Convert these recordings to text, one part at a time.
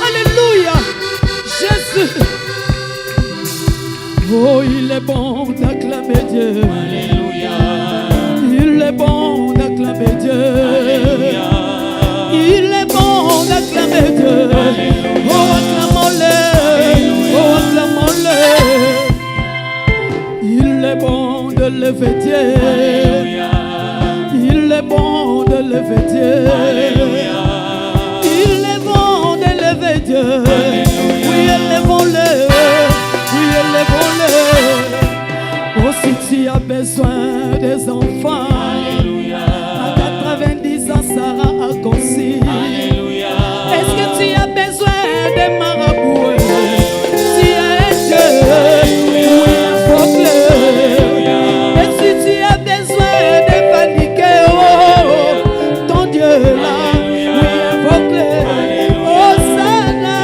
Alléluia. Jésus. Oh, il est bon d'acclamer Dieu. Alléluia. Il est bon d'acclamer Dieu. Alléluia. Il est bon d'acclamer Dieu. Alléluia. Oh, acclamons-le. Oh, acclamons-le. Il est bon de lever Dieu. Alléluia. Il est bon de lever Dieu. Alléluia. Il est bon de lever Dieu. Alléluia. Oui, élevons-le. Oui, élevons-le. Oh, si tu as besoin des enfants, alléluia. À 90 ans, Sarah a conçu. Alléluia. Est-ce que tu as besoin des marabouts? Tu as un Dieu, oui, invoque-le. Et si tu as besoin de paniquer, oh, ton Dieu là, oui, invoque-le. Oh, ça là,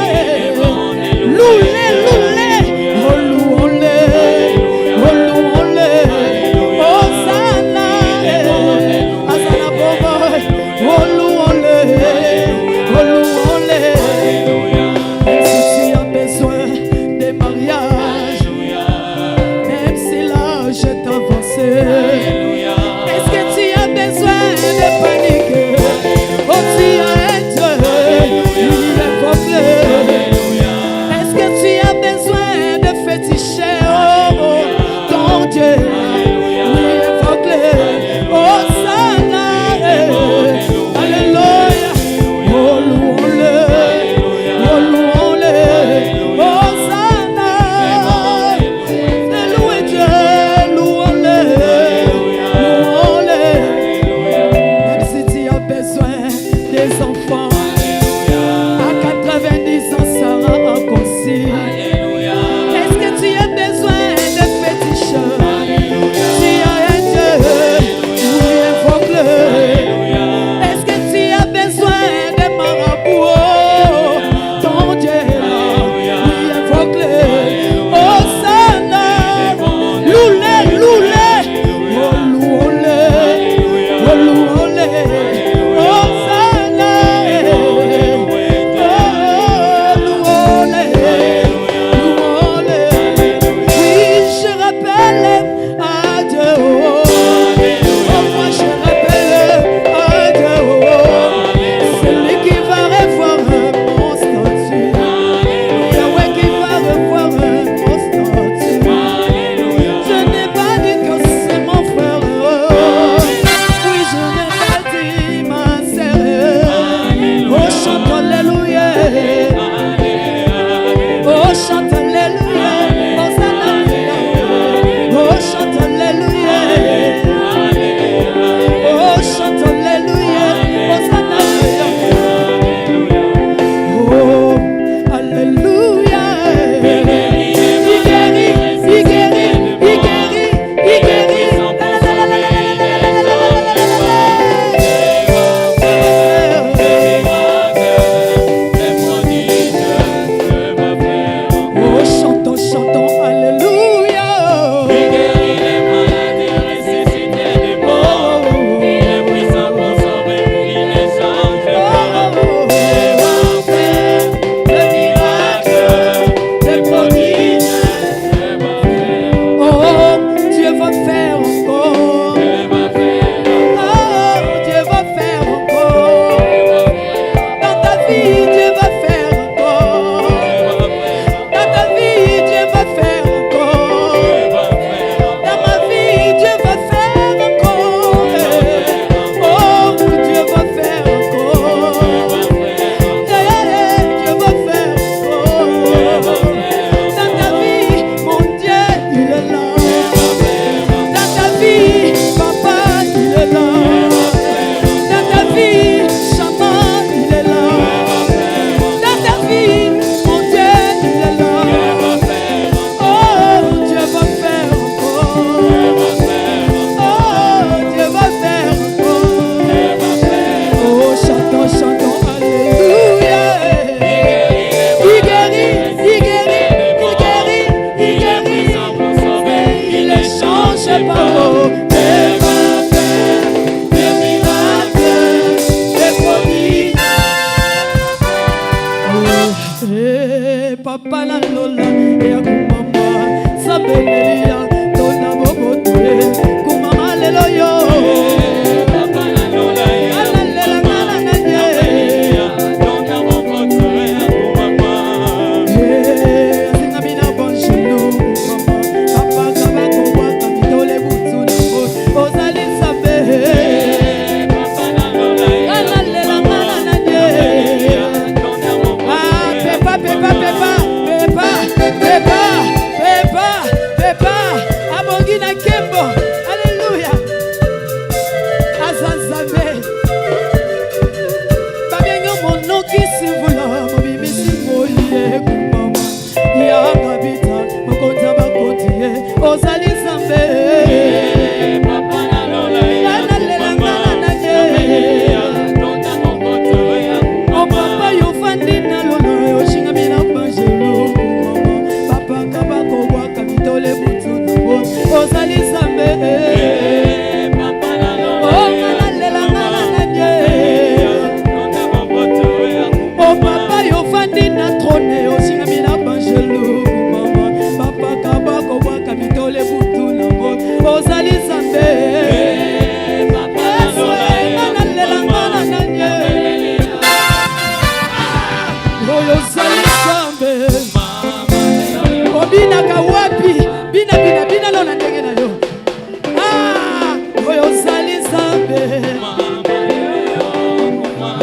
loue-le. Oh,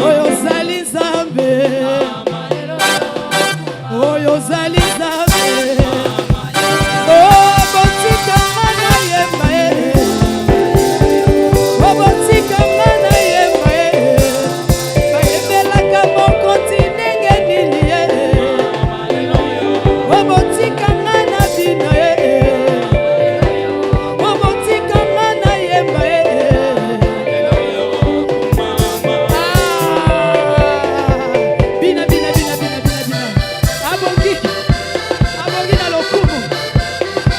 Oyo zali Nzambe. Oyo zali Nzambe. Oh botika mana yemba e. Oh botika mana yemba e. Bayebelaka mokonzi ndenge nini e. Oh botika mana bino e. Oh botika mana yemba e. Bina bina bina bina bina bina. Abongi na lokumu.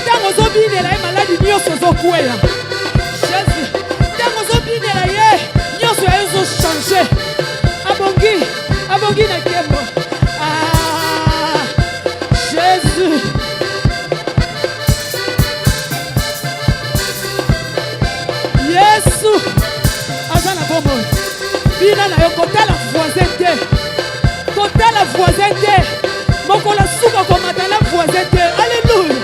Tango zobinela ye maladi nyonso zokweya. Jésus. Tango zobinela ye nyonso ezo changer. Abongi na kembo. Jésus. Yesu. Azana bomo. Bina na yo kotala voisin te. Kotala voisin te. Mokola suka komata na voisin te. Alléluia.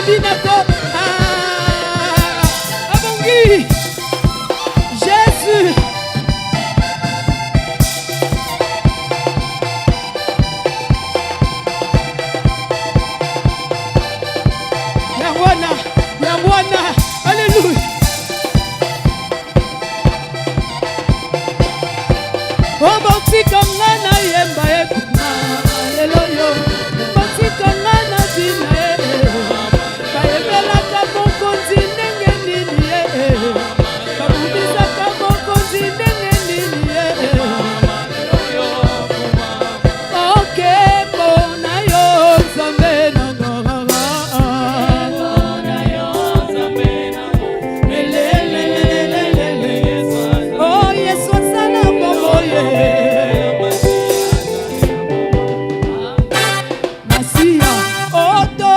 Binako. Abongi. Jésus. Yangwana. Alléluia. Oh botika ngana yemba ekuma. Alléluia. Botika ngana dina e. Bayebelaka mokonzi ndenge nini e. Babudisaka mokonzi ndenge nini e. Okembo na yo Nzambe nanga. Oh Yesu asala bongo ye. Masia oto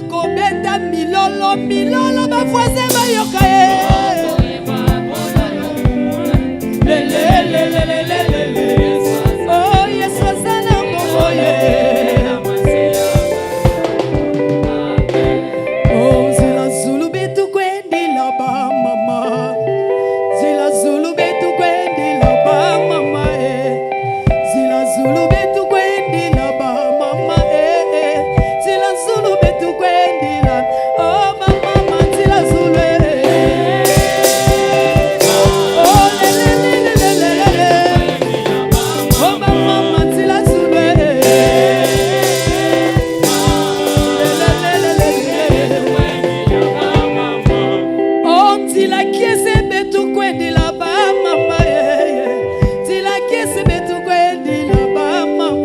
kobeta milolo bavoisin bayoka ye. Oh Yesu asala bongo ye. Oh zila zulu betu kwendi la ba mama. Zila zulu betu kwendi la ba mama Zila zulu betu kwendi la ba mama Zila zulu betu kwendi la. Oh mama zila zulu Oh le le le le le le. Oh mama zila zulu Oh zila kiese betu kwendi la ba mama Zila kiese betu kwendi la ba mama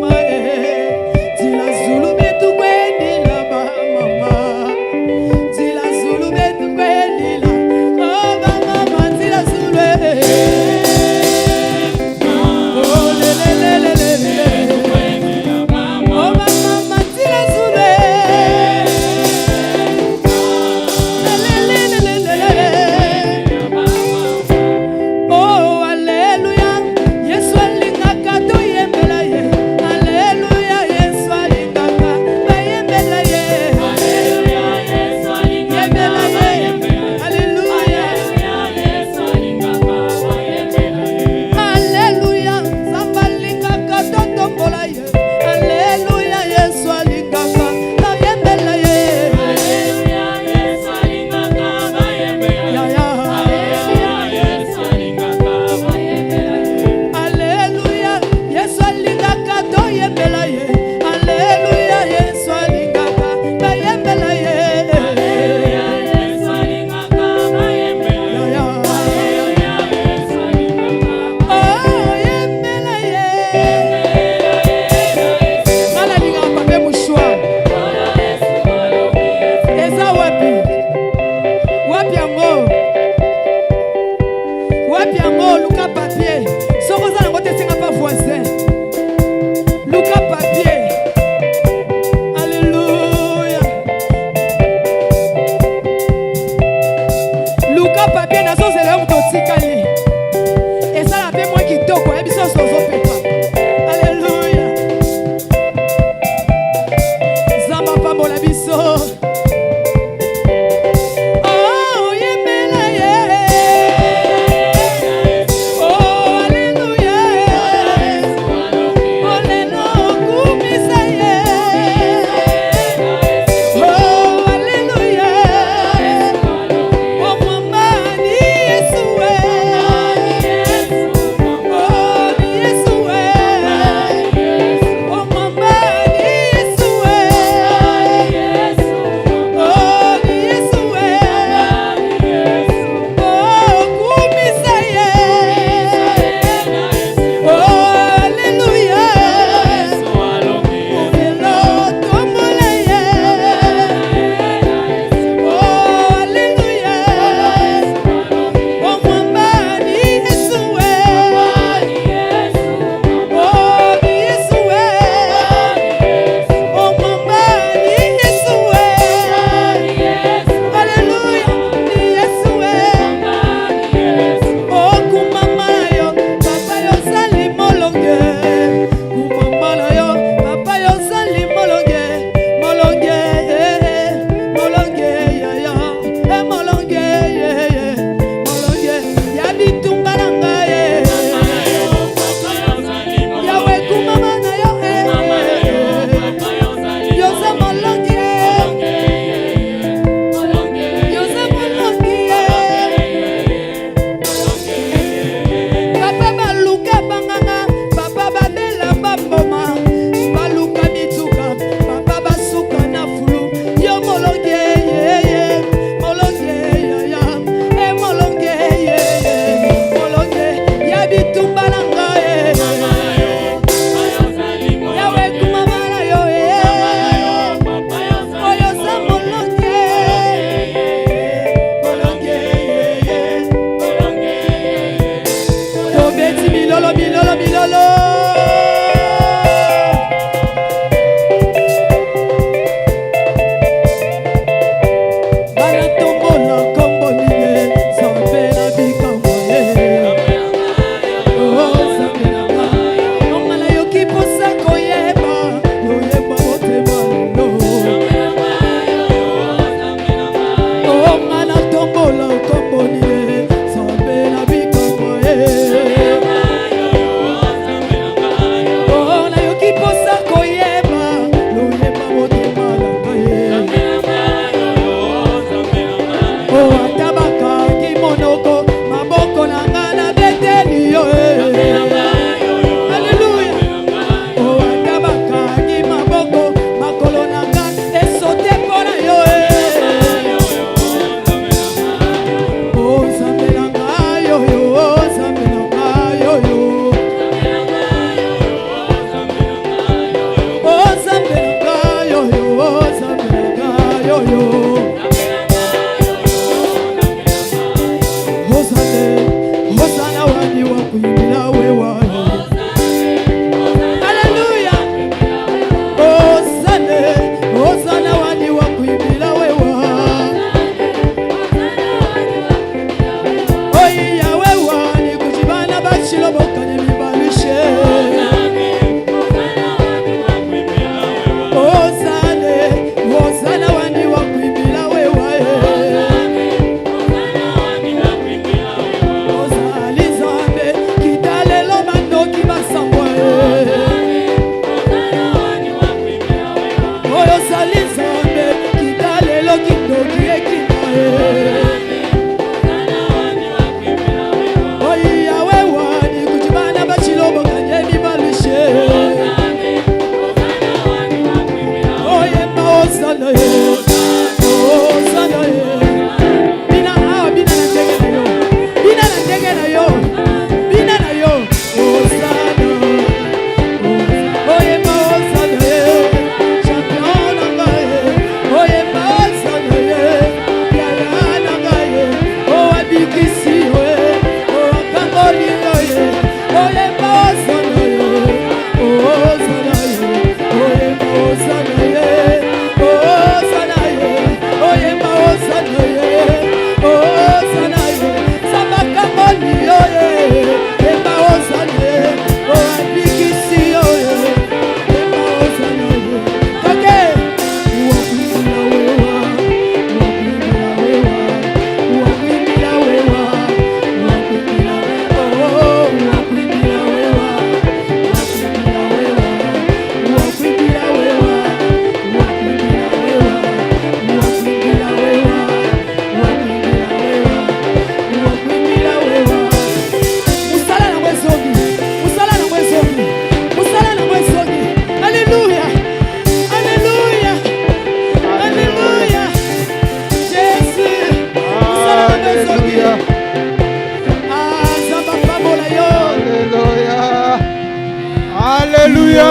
Alléluia.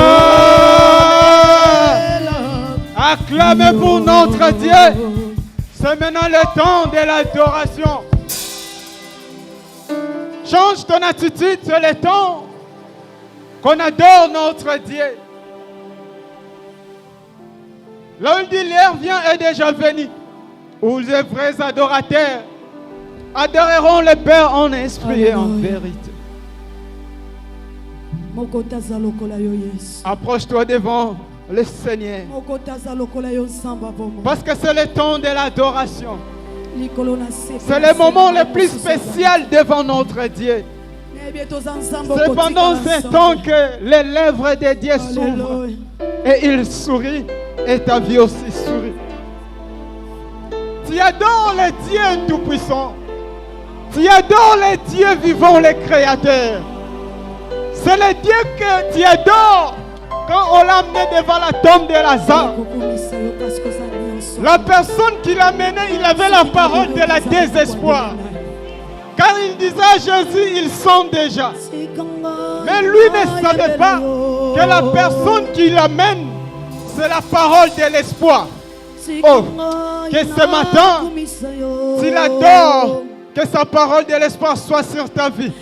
Acclamez pour notre Dieu. C'est maintenant le temps de l'adoration. Change ton attitude, c'est le temps qu'on adore notre Dieu. Là où il dit l'heure vient est déjà venu, où les vrais adorateurs adoreront le Père en esprit et en vérité. Approche-toi devant le Seigneur. Parce que c'est le temps de l'adoration. C'est le moment le plus spécial devant notre Dieu. C'est pendant ce temps que les lèvres de Dieu s'ouvrent et il sourit et ta vie aussi sourit. Tu adores le Dieu Tout-Puissant. Tu adores le Dieu vivant, le Créateur. C'est le Dieu que tu adores quand on l'a amené devant la tombe de Lazare. La personne qui l'a mené, il avait la parole de la désespoir. Car il disait à Jésus, il sent déjà. Mais lui ne savait pas que la personne qui l'amène, c'est la parole de l'espoir. Oh, que ce matin, tu l'adores, que sa parole de l'espoir soit sur ta vie.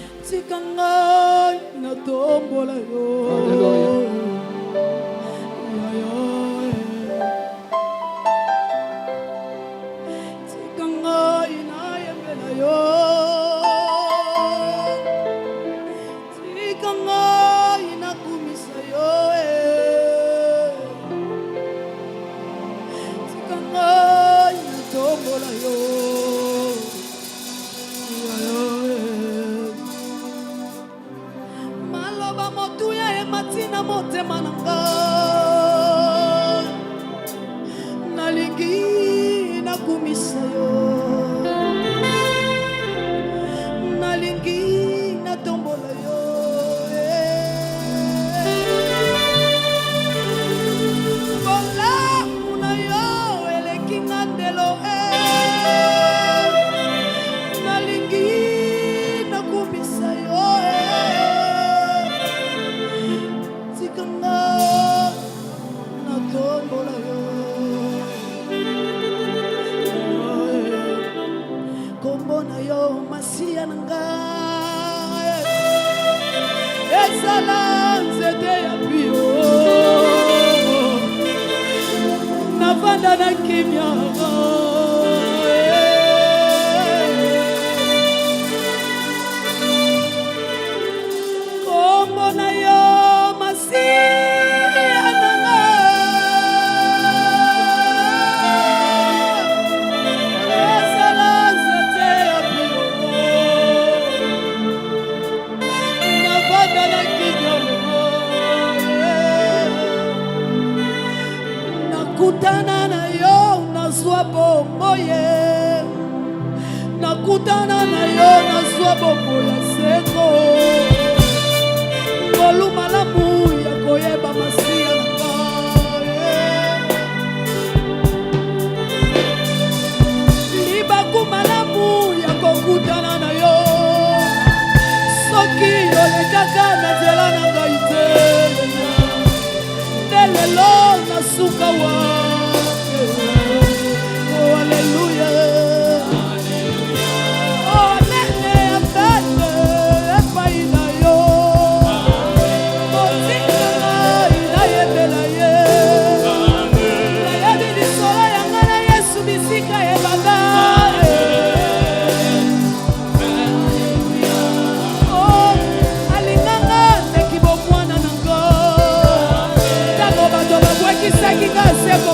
Second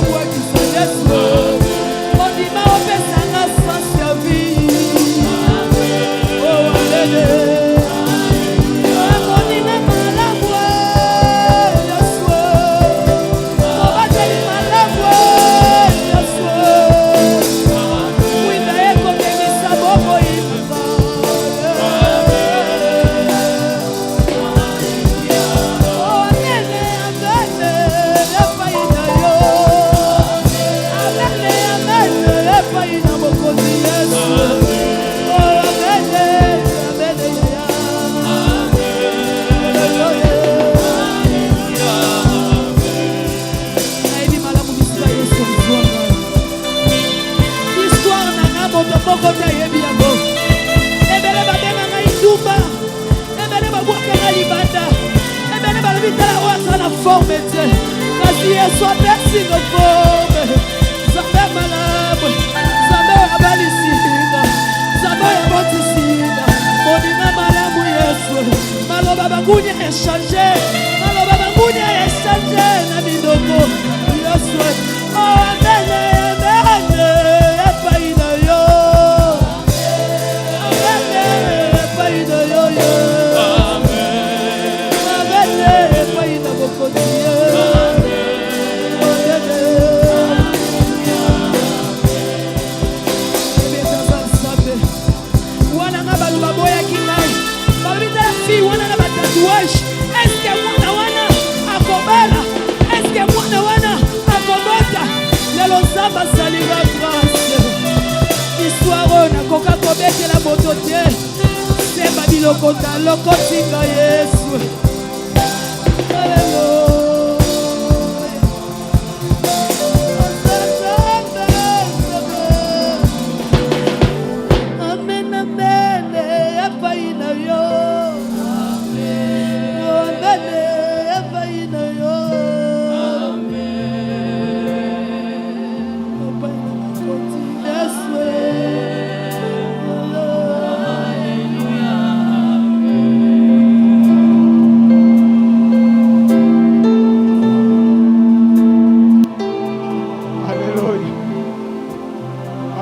forme te kasi Yesu apesi no forme Zambe malamu Zambe abalisinga Zambe yabotisinga Moninga malamu Yesu Maloba bakunya échanger Maloba bakunya échanger na minoko Yesu Oh amene amene Epai na yo Amene epai na yo Amene epai na bokoti Est-ce que mwana wana akobala? Est-ce que mwana wana akobota? Lelo Nzambe asalinga grâce. Histoire na koka kobetela moto te. Semba biloko ta lokotinga Yesu. Amen, amen, epai na yo.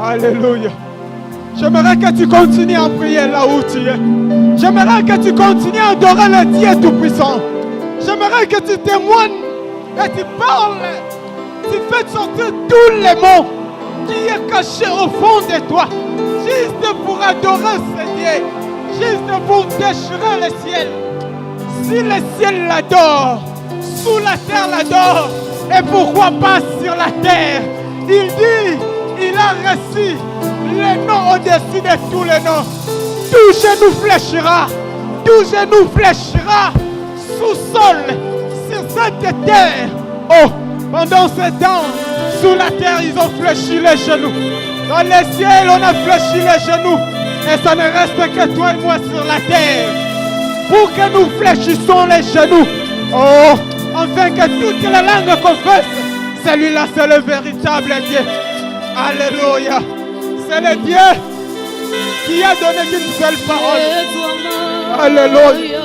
Alléluia. J'aimerais que tu continues à prier là où tu es. J'aimerais que tu continues à adorer le Dieu Tout-Puissant. J'aimerais que tu témoignes et tu parles. Tu fais sortir tous les mots qui est caché au fond de toi. Juste pour adorer ce Dieu. Juste pour déchirer le ciel. Si le ciel l'adore, sous la terre l'adore. Et pourquoi pas sur la terre? Il dit, il a reçu les noms au-dessus de tous les noms. Tout genou fléchira. Tout genou fléchira. Sous-sol, sur cette terre. Oh, pendant ce temps, sous la terre, ils ont fléchi les genoux. Dans les ciels, on a fléchi les genoux. Et ça ne reste que toi et moi sur la terre. Pour que nous fléchissons les genoux. Oh, afin que toutes les langues confessent. Celui-là, c'est le véritable Dieu. Alléluia. C'est le Dieu qui a donné une seule parole. Alléluia.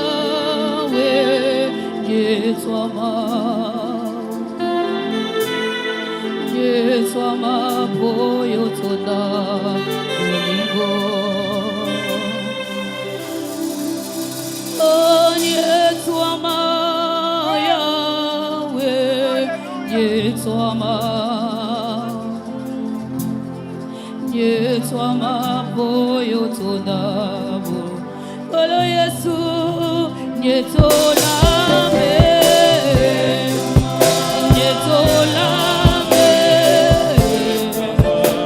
Yetwama boyo tonabo Olo Yesu Yetolame Yetolame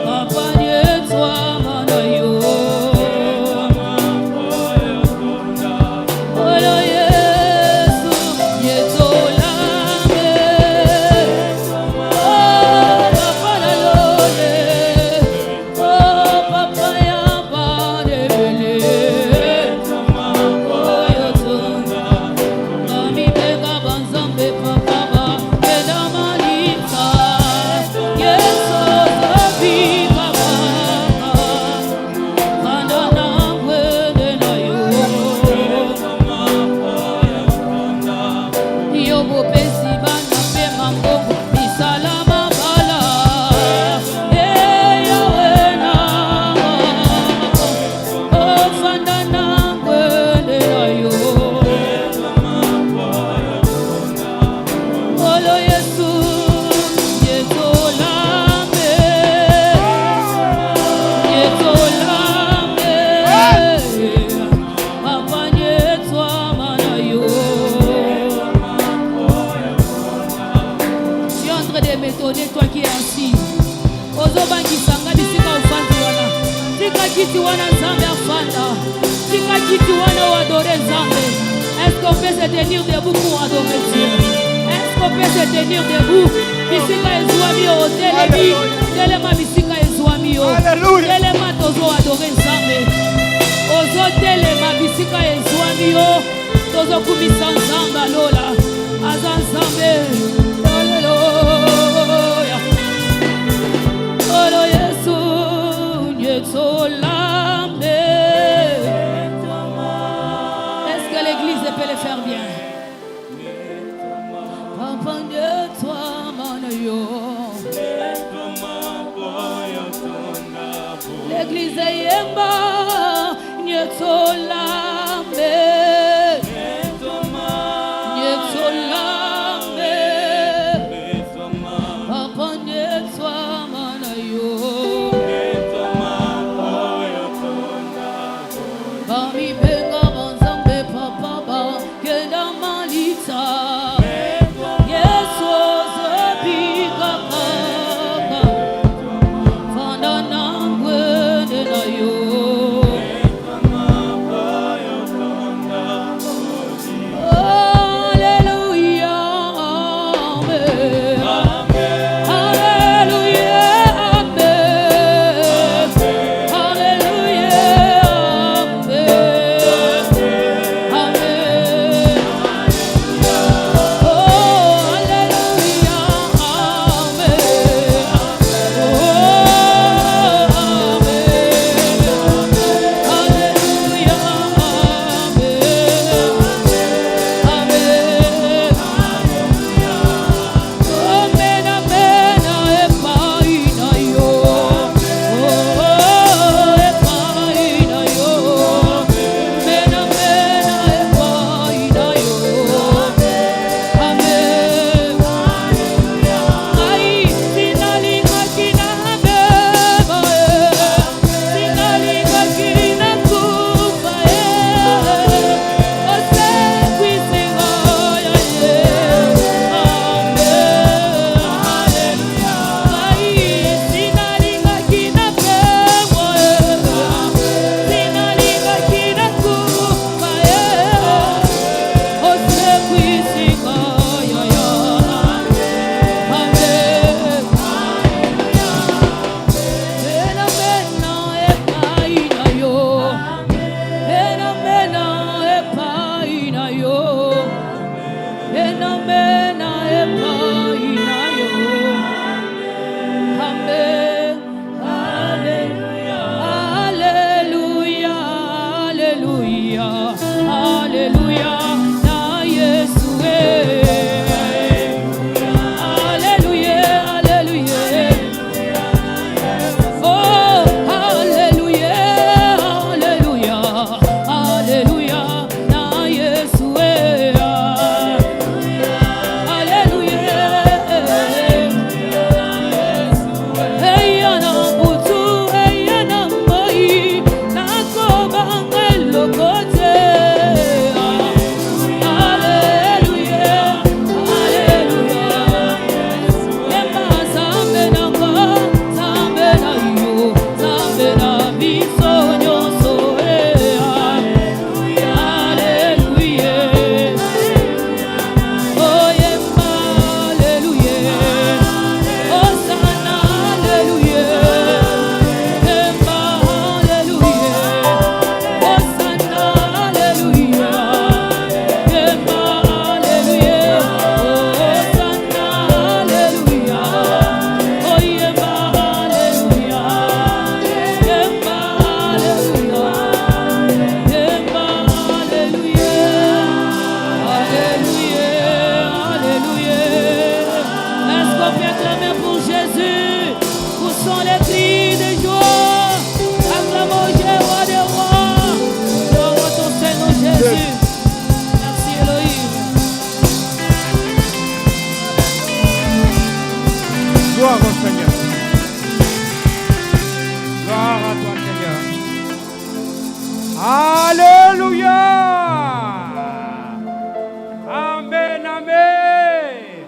Papa Yetwama na yo Olo Yesu Yetolame Papa na lole kiti wana Nzambe afanda. Tika kiti wana adore Nzambe. Est-ce qu'on peut se tenir debout pour adorer Dieu? Est-ce qu'on peut se tenir debout? Bisika ezwami o telemi. Telema bisika ezwami o. Telema tozo adorer Nzambe. Ozo telema bisika ezwami o. Tozo kumisa Nzambe lola. Aza Nzambe L'église yemba nyetolambe nyetolambe papa nyetwa mana yo bami benga banzambe papa ba kenda malita yeso zebika kaka fanda nangwe na yo Gloire au Seigneur. Gloire à toi, Seigneur. Alléluia. Amen, amen.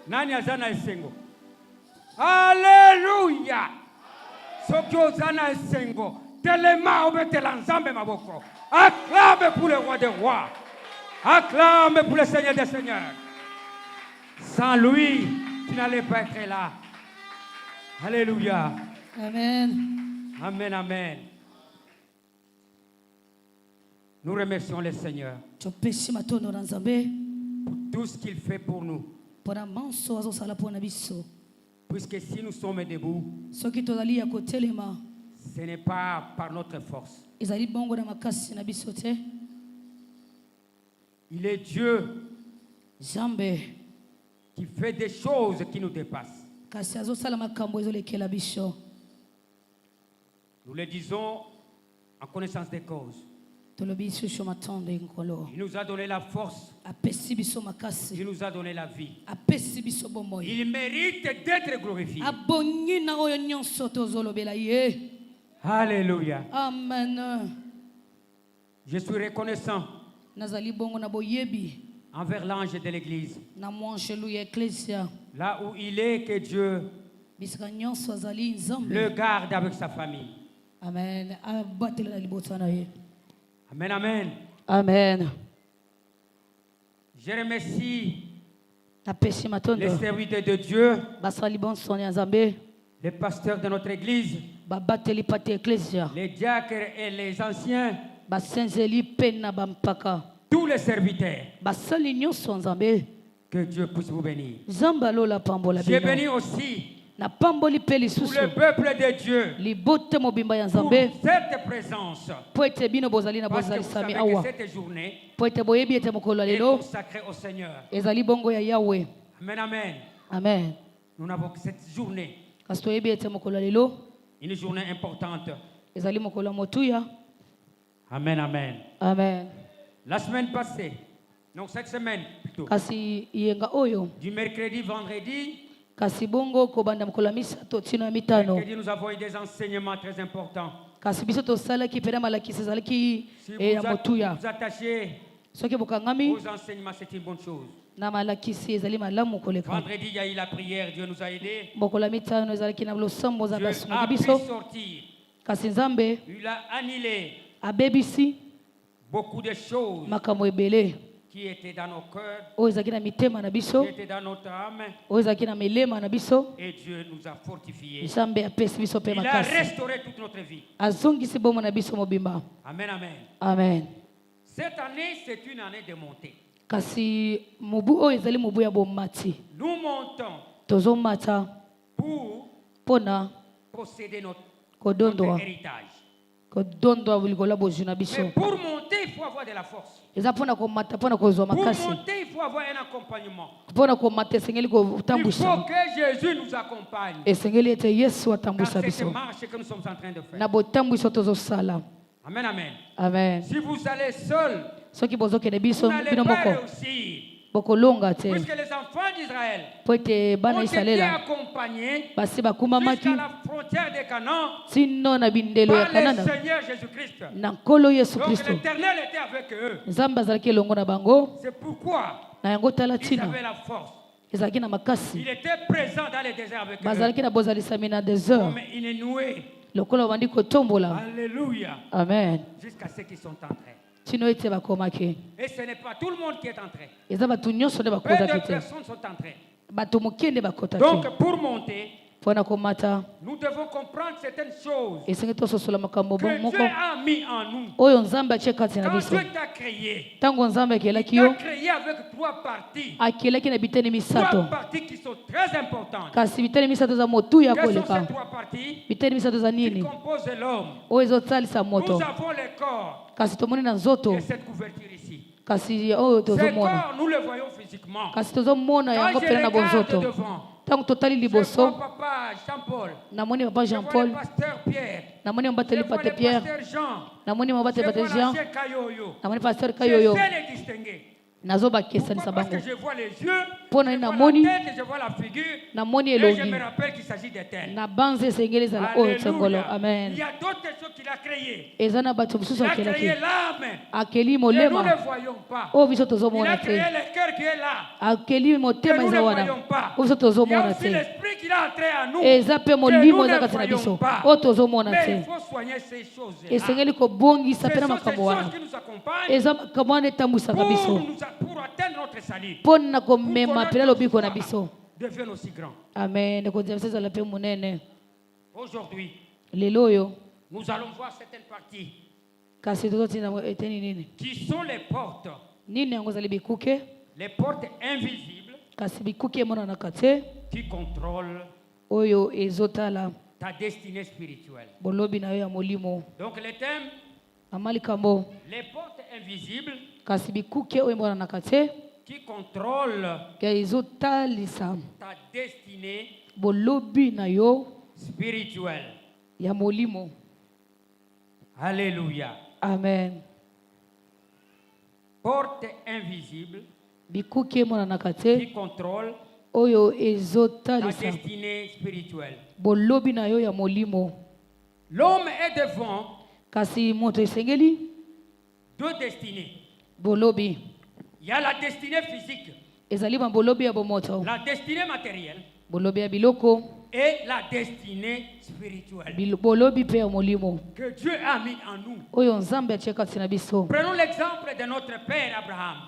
Nani azana esengo? Alléluia. Soki ozana esengo. Telema obetela nzambe maboko. Acclame pour le roi des rois. Acclame pour le Seigneur des seigneurs. Sans lui, tu n'allais pas être là. Alléluia. Amen. Amen, amen. Nous remercions le Seigneur pour tout ce qu'il fait pour nous. Puisque si nous sommes debout, ce n'est pas par notre force, Il est Dieu Zambe qui fait des choses qui nous dépassent. kasi azosala makambo ezolekela biso. Nous le disons en connaissance des causes. Tolobi susu matondo ngolo. Il nous a donné la force. Apesi biso makasi. Il nous a donné la vie. Apesi biso bomoi. Il mérite d'être glorifié. Abongi na oyo nyonso tozolobela ye. Alléluia. Amen. Je suis reconnaissant Nazali bongo na boyebi envers l'ange de l'église. na mwanjelu ya ecclesia. Là où il est, que Dieu Bisika nyonso azali nzambe. le garde avec sa famille. Amen. Abatela na libota na ye. Amen, amen. Amen. Je remercie Apesi matondo. les serviteurs de Dieu, Basali bon soni nzambe. les pasteurs de notre église, Babateli pate ecclesia. les diacres et les anciens, Basenzeli pena bampaka. tous les serviteurs. Basali nyonso nzambe. Que Dieu puisse vous bénir. Zamba lola pambola Je bino. bénis aussi Na pamboli pe tout lisusu. le peuple de Dieu Libote mobimba ya pour nzambe. cette présence. Po ete bino bozali na Parce que bozali vous sami savez que awa. cette journée Po ete boyebi ete mokolo est lelo consacrée au Seigneur. ezali bongo ya Yahweh. Amen, amen. Amen. Nous n'avons que cette journée, Kasi toyebi ete mokolo lelo une journée importante. ezali mokolo motuya. Amen, amen. Amen. La semaine passée, donc cette semaine plutôt, Kasi yenga oyo du mercredi, vendredi, kasi bongo kobanda mokolo misato tino ya mitano. mercredi, nous avons eu des enseignements très importants. Kasi biso tosalaki pena malakisi ezalaki Si ya vous motuya. vous attachez Soki bokangami aux enseignements, c'est une bonne chose. na malakisi ezali malamu koleka. Vendredi, il y a eu la prière, Dieu nous a aidés. Mokolo ya mitano ezalaki na losambo za Dieu basungi a pu biso. sortir. Kasi nzambe Il a annulé abebisi beaucoup de choses makambo ebele qui étaient dans nos cœurs, oyo ezalaki na mitema na biso, qui étaient dans notre âme, oyo ezalaki na milema na biso. et Dieu nous a fortifiés. Nzambe apesi biso mpe Il a makasi, restauré toute notre vie. azongisi bomo na biso mobimba. Amen, amen. Amen. Cette année, c'est une année de montée. Kasi mobu oyo ezali mobu ya bomati, Nous montons tozomata pour mpona posséder notre kodondwa héritage. likolo ya bozwi na Mais biso. pour monter, il faut avoir de la force. Eza mpona komata, mpona kozwa Pour makasi, monter, il faut avoir un accompagnement. mpona komata esengeli Il faut kotambwisa, que Jésus nous accompagne esengeli ete Yesu dans atambwisa cette biso marche que nous sommes en train de faire. na botambwiso tozosala. Amen, amen. Amen. Si vous allez seul, Soki bozokende vous biso n'allez bino pas moko réussir. bokolonga te, Puisque les enfants d'Israël po ete bana ont été Isalela accompagnés basi bakumamaki jusqu'à la frontière de Canaan tino na bindelo ya par le Kanana Seigneur Jésus-Christ. na nkolo Yesu Donc Kristo. l'Éternel était avec eux. Nzambe azalaki elongo na bango, C'est pourquoi na yango tala ils tina avaient la force. ezalaki na makasi, Il était présent dans les déserts avec eux. bazalaki na bozalisami na desert Comme inoué. lokola bandi kotombola. Alléluia. Amen. Jusqu'à ceux qui sont entrés. Tino ete bakomaki, Et ce n'est pas tout le monde qui est entré. eza bato nyonso nde Peu de bakotaki te, personnes sont entrées. bato moke nde bakotaki. Donc pour monter, Mpona komata nous devons comprendre certaines choses esengi tososola makambo que moko Dieu a mis en nous. oyo Nzambe atie kati na Quand biso. Dieu t'a créé, Ntango Nzambe akelaki il t'a yo, créé avec trois parties. akelaki na biteni Trois misato, parties qui sont très importantes. kasi biteni misato eza motuya Quelles sont koleka. ces trois parties Biteni misato eza qui nini composent l'homme? oyo ezosalisa Nous moto, avons le corps kasi tomoni na nzoto, et cette couverture ici. kasi oyo Ce tozomona, corps, nous le voyons physiquement. kasi tozomona Quand yango je mpena na regarde bonzoto. devant, Ntango totali je vois liboso, papa Jean-Paul, namoni papa je Jean vois Paul, le pasteur Pierre, namoni je mobateli vois pate le Pierre, pasteur Jean, namoni je mobateli vois pate Jean, l'ancien Kayoyo. namoni pasteur Je Kayoyo. sais les distinguer. Nazobakesanisa Pourquoi? Parce bango, que je vois les yeux, mpona je nini vois namoni la tête, je vois la figure, namoni et je elongi me rappelle qu'il s'agit d'Éternel. na banze esengeli ezala oyo tsengolo. Amen. Il y a d'autres choses qu'il a créées. Eza na bato mosusu Il a créé akelaki, l'âme, akeli que nous molema ne voyons pas. oyo biso Il tozomona a créé te, le cœur qui est là, akeli que motema nous ne eza wana voyons pas. oyo biso Il y a tozomona aussi te, l'esprit qu'il a entré en nous, eza mpe que nous molimo eza ne kati na voyons biso pas. oyo tozomona Mais te. il faut soigner ces choses-là. Esengeli kobongisa Ce mpe na sont ces makambo wana, choses qui nous accompagnent eza makambo wana etambwisaka biso pour atteindre notre salut. mpona komema mpe na lobiko na biso. Devienne aussi grand. Amen. Ekonzela biso ezala mpe monene. Aujourd'hui, Lelo oyo nous allons voir certaines parties kasi tozotinda eteni nini qui sont les portes. nini yango ezali bikuke, Les portes invisibles kasi bikuke emonanaka te qui contrôlent oyo ezotala ta destinée spirituelle. bolobi na yo ya molimo. Donc le thème, Mama likambo les portes invisibles qui contrôle ta destinée spirituelle. Alléluia. Amen. Porte invisible qui contrôle ta destinée spirituelle. L'homme est devant deux destinées. Il y a la destinée physique, la destinée matérielle et la destinée spirituelle que Dieu a mis en nous. Prenons l'exemple de notre père Abraham.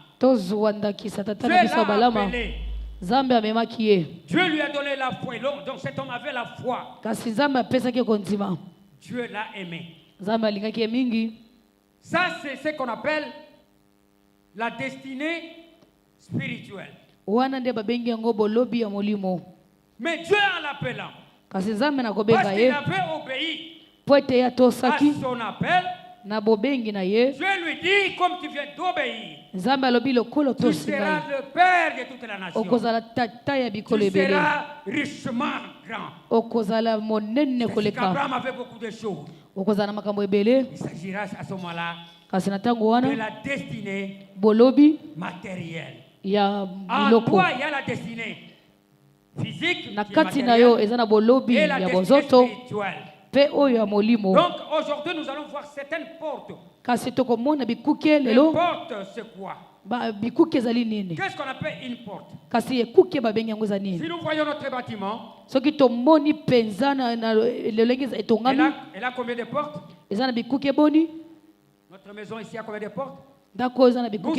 Dieu lui a donné la foi. Donc cet homme avait la foi. Dieu l'a aimé. Ça, c'est ce qu'on appelle la destinée spirituelle. Mais Dieu en l'appelant, parce qu'il avait obéi à son appel, Dieu lui dit, comme tu viens d'obéir, tu seras le père de toute la nation. Tu seras richement grand. C'est qu'Abraham avait beaucoup de choses. Il s'agira à ce moment-là de la destinée matérielle. En toi, il y a la destinée physique qui est matérielle et la destinée spirituelle. Donc aujourd'hui, nous allons voir certaines portes. Les portes, c'est quoi? Qu'est-ce qu'on appelle une porte? Si nous voyons notre bâtiment, elle a combien de portes? Notre maison ici a combien de portes? Nous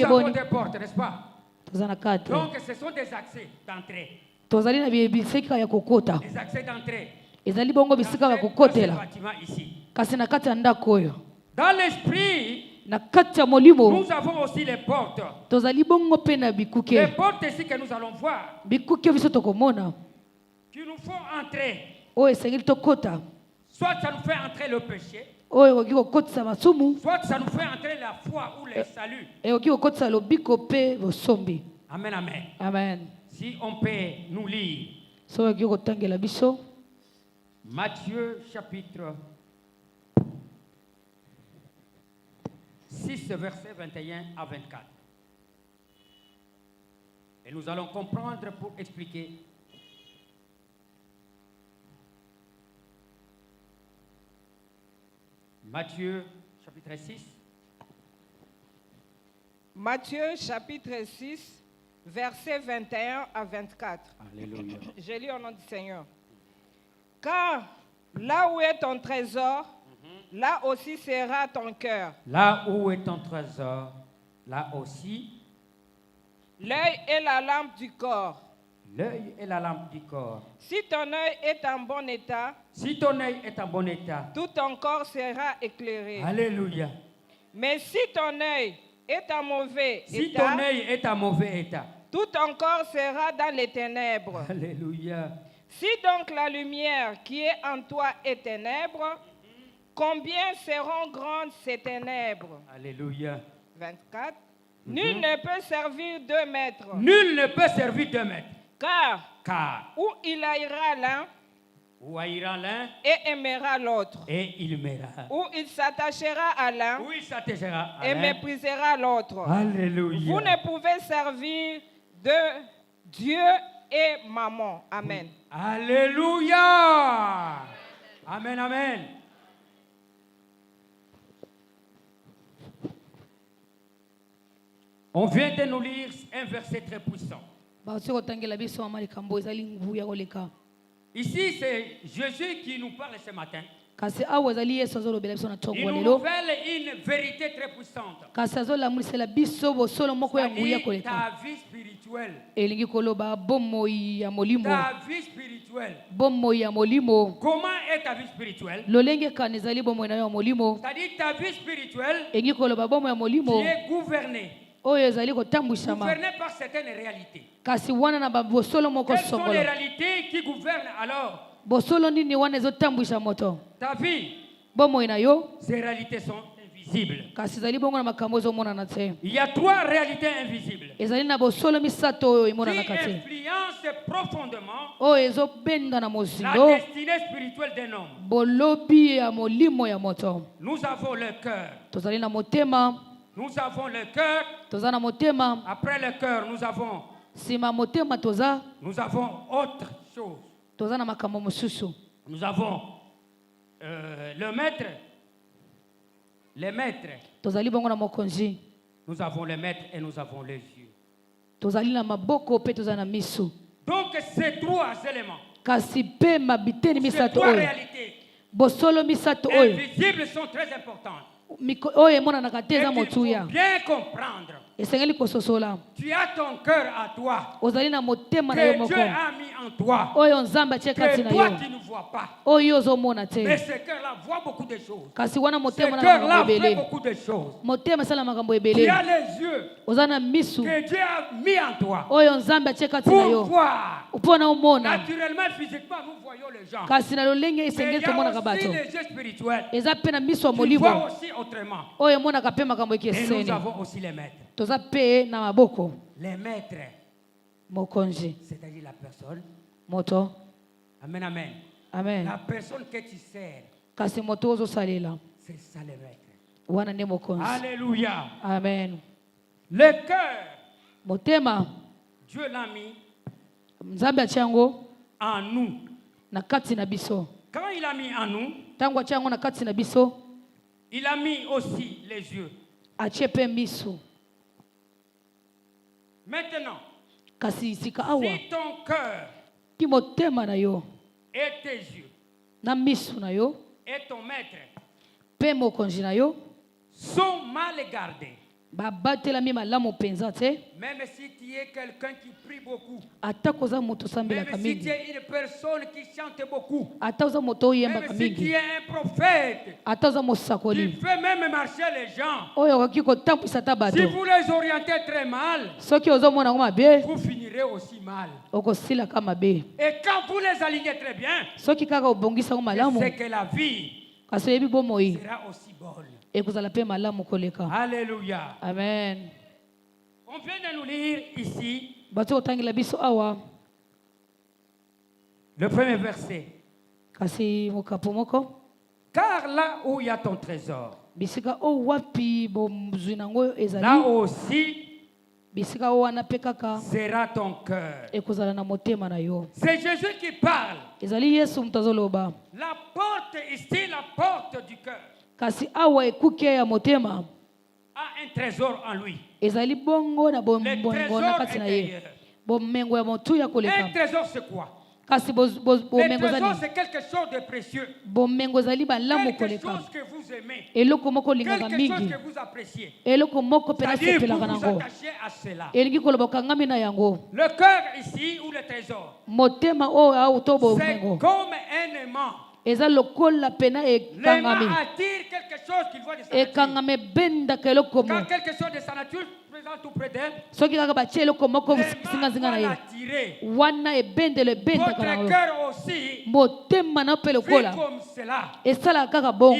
avons des portes, n'est-ce pas? Donc ce sont des accès d'entrée. Les accès d'entrée. Dans ce bâtiment ici. Dans l'esprit, nous avons aussi les portes. Les portes ici que nous allons voir, qui nous font entrer. Soit ça nous fait entrer le péché, soit ça nous fait entrer la foi ou le salut. Amen, amen. Amen. Si on peut nous lire Matthieu chapitre 6, verset 21 à 24. Et nous allons comprendre pour expliquer. Matthieu chapitre 6. Matthieu chapitre 6, verset 21 à 24. Alléluia. Je lis au nom du Seigneur. Car là où est ton trésor, là aussi sera ton cœur. Là où est ton trésor, là aussi. L'œil est la lampe du corps. L'œil est la lampe du corps. Si ton œil est en bon état, tout ton corps sera éclairé. Alléluia. Mais si ton œil est en mauvais état, tout ton corps sera dans les ténèbres. Alléluia. Si donc la lumière qui est en toi est ténèbres, combien seront grandes ces ténèbres? Alléluia. 24. Nul ne peut servir 2 maîtres. Nul ne peut servir 2 maîtres. Car où il haïra l'un et aimera l'autre. Où il s'attachera à l'un et méprisera l'autre. Alléluia. Vous ne pouvez servir de Dieu et mammon. Amen. Alléluia. Amen, amen. On vient de nous lire un verset très puissant. Ici, c'est Jésus qui nous parle ce matin. Il nous révèle une vérité très puissante. C'est-à-dire ta vie spirituelle. Ta vie spirituelle. Comment est ta vie spirituelle? C'est-à-dire ta vie spirituelle qui est gouvernée. Gouvernée par certaines réalités. Quelles sont les réalités qui gouvernent alors ta vie? Ces réalités sont invisibles. invisibles. Il y a 3 réalités invisibles qui influencent profondément la destinée spirituelle d'un homme. Nous avons le cœur. Nous avons le cœur. Après le cœur, nous avons autre chose. Nous avons le maître. Les maîtres. Nous avons les maîtres et nous avons les yeux. Donc ces 3 éléments, ces 3 réalités invisibles sont très importantes. Et il faut bien comprendre. Tu as ton cœur à toi que Dieu a mis en toi, que toi tu ne vois pas. Mais ce cœur-là voit beaucoup de choses. Ce cœur-là fait beaucoup de choses. Tu as les yeux que Dieu a mis en toi pour voir. Naturellement, physiquement, nous voyons les gens. Mais il y a aussi les yeux spirituels qui voient aussi autrement. Et nous avons aussi les maîtres. Les maîtres, c'est-à-dire la personne. Amen, amen. Amen. La personne que tu sers, c'est ça les maîtres. Alléluia. Amen. Le cœur, Dieu l'a mis en nous. Quand il a mis en nous, il a mis aussi les yeux. Maintenant, si ton cœur et tes yeux et ton maître sont mal gardés, même si tu es quelqu'un qui prie beaucoup, même si tu es une personne qui chante beaucoup, même si tu es un prophète, tu fais même marcher les gens, si vous les orientez très mal, vous finirez aussi mal. Et quand vous les alignez très bien, c'est que la vie sera aussi bonne. Alléluia. Amen. On vient de nous lire ici le premier verset. Car là où il y a ton trésor, là aussi sera ton cœur. C'est Jésus qui parle. La porte ici, la porte du cœur, a un trésor en lui. Le trésor intérieur. Un trésor c'est quoi? Le trésor c'est quelque chose de précieux. Quelque chose que vous aimez. Quelque chose que vous appréciez. C'est-à-dire vous vous attachez à cela. Le cœur ici ou le trésor, c'est comme un aimant. L'aimant attire quelque chose qu'il voit de sa nature. Quand quelque chose de sa nature présente tout près d'elle, l'aimant va l'attirer. Votre cœur aussi, vu comme cela, il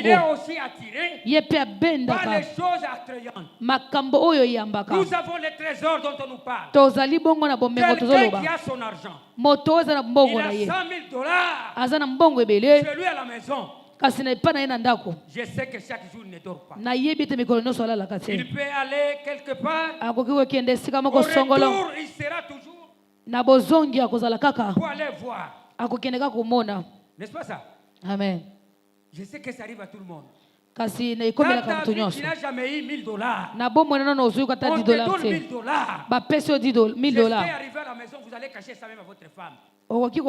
est aussi attiré par les choses attrayantes. Nous avons les trésors dont on nous parle. Quelqu'un qui a son argent, il a $100,000 chez lui à la maison. Je sais que chaque jour il ne dort pas. Il peut aller quelque part. Au retour, il sera toujours pour aller voir. N'est-ce pas ça? Amen. Je sais que ça arrive à tout le monde. Quand tu n'as jamais eu $1,000, on te donne $1,000. J'espère arriver à la maison, vous allez cacher ça même à votre femme. Vous mettez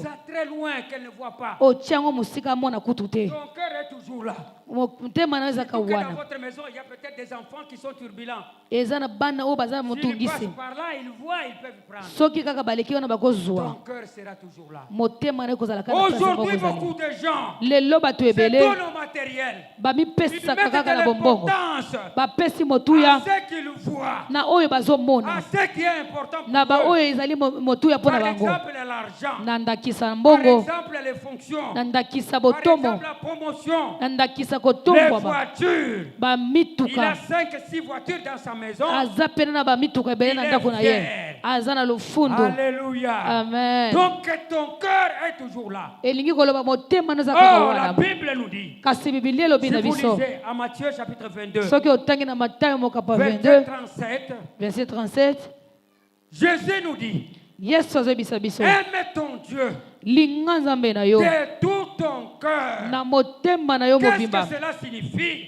ça très loin qu'elle ne voit pas. Ton cœur est toujours là. Surtout que dans votre maison, il y a peut-être des enfants qui sont turbulents. S'ils passent par là, ils voient, ils peuvent prendre. Ton cœur sera toujours là. Aujourd'hui, beaucoup de gens se donnent au matériel. Ils mettent de l'importance à ce qu'ils voient, à ce qui est important pour eux. Par exemple, l'argent. Par exemple, les fonctions. Par exemple, la promotion. Par les voitures. Il a 5-6 voitures dans sa maison. Il est fier. Alléluia. Amen. Donc ton cœur est toujours là. Oh, la Bible nous dit. Si vous lisez à Matthieu chapitre 22, verset 37, Jésus nous dit, aime ton Dieu de tout ton cœur. Qu'est-ce que cela signifie?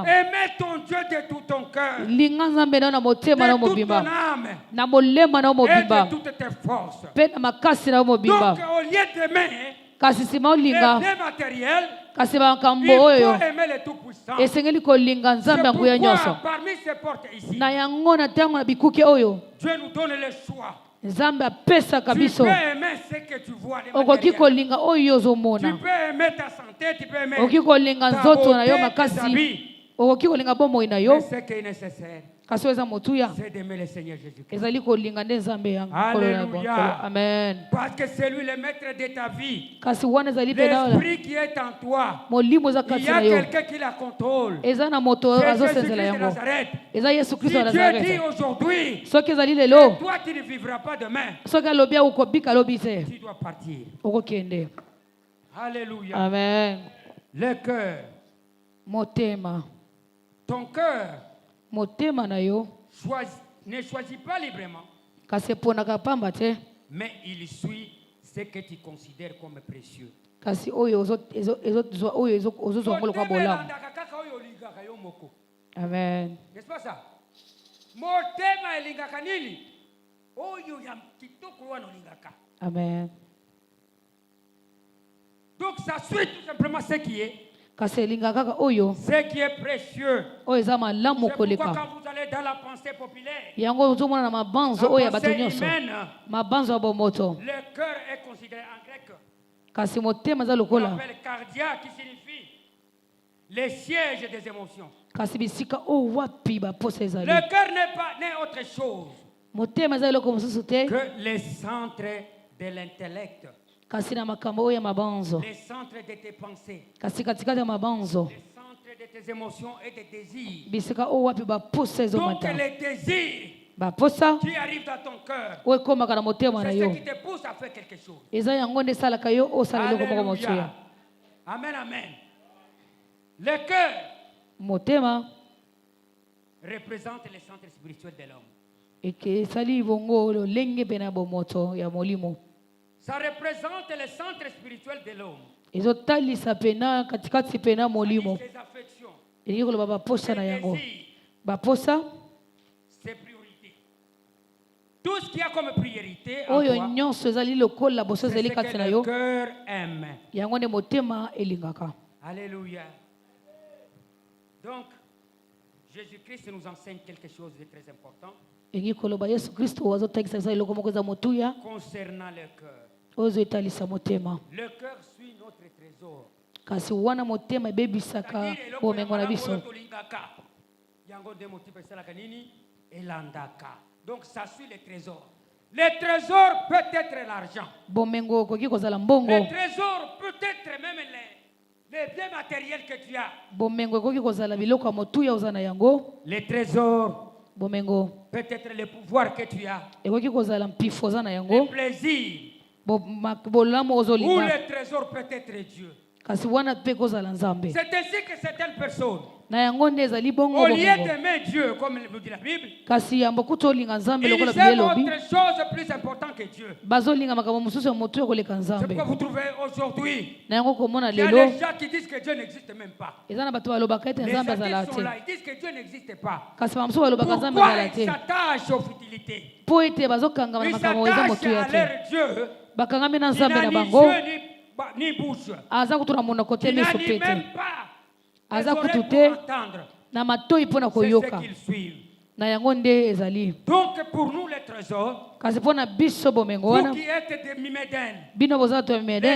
Aimer ton Dieu de tout ton cœur, de toute ton âme et de toutes tes forces. Donc au lieu d'aimer les biens matériels, il faut aimer le Tout-Puissant. C'est pourquoi parmi ces portes ici, Dieu nous donne le choix. Tu peux aimer ce que tu vois de matériel. Tu peux aimer ta santé, tu peux aimer ta beauté, tes habits. Mais ce qui est nécessaire, c'est d'aimer le Seigneur Jésus-Christ. Alléluia. Amen. Parce que c'est lui le maître de ta vie. L'esprit qui est en toi, il y a quelqu'un qui la contrôle. C'est Jésus-Christ de Nazareth. Si Dieu dit aujourd'hui, et toi tu ne vivras pas demain, tu dois partir. Alléluia. Amen. Le cœur. Ton cœur ne choisit pas librement, mais il suit ce que tu considères comme précieux. Amen. N'est-ce pas ça? Motema elingaka nini? Oyo ya kitoko wana olingaka. Amen. Donc ça suit tout simplement ce qui est. Ce qui est précieux. C'est pourquoi quand vous allez dans la pensée populaire, la pensée humaine, le cœur est considéré en grec. On appelle cardia qui signifie les sièges des émotions. Le cœur n'est autre chose que les centres de l'intellect. Les centres de tes pensées. Les centres de tes émotions et des désirs. Donc les désirs qui arrivent dans ton cœur, c'est ce qui te pousse à faire quelque chose. Alléluia. Amen, amen. Le cœur représente les centres spirituels de l'homme. Ça représente le centre spirituel de l'homme. Les affections, les désirs, ses priorités. Tout ce qu'il y a comme priorité en toi, c'est ce que le cœur aime. Alléluia. Donc, Jésus-Christ nous enseigne quelque chose de très important concernant le cœur. Le cœur suit notre trésor. Donc ça suit les trésors. Le trésor peut être l'argent. Le trésor peut être même les biens matériels que tu as. Le trésor peut être le pouvoir que tu as. Le plaisir. Ou le trésor peut être Dieu. C'est ainsi que certaines personnes, au lieu d'aimer Dieu, comme nous dit la Bible, ils aiment autre chose plus importante que Dieu. C'est pourquoi vous trouvez aujourd'hui qu'il y a des gens qui disent que Dieu n'existe même pas. Les athées sont là, ils disent que Dieu n'existe pas. Pourquoi ils s'attachent aux futilités? Ils s'attachent à leur Dieu. Il n'a ni yeux ni bouche. Il n'a ni même pas les oreilles pour entendre. C'est ce qu'ils suivent. Donc pour nous les trésors, vous qui êtes des Mimédènes, les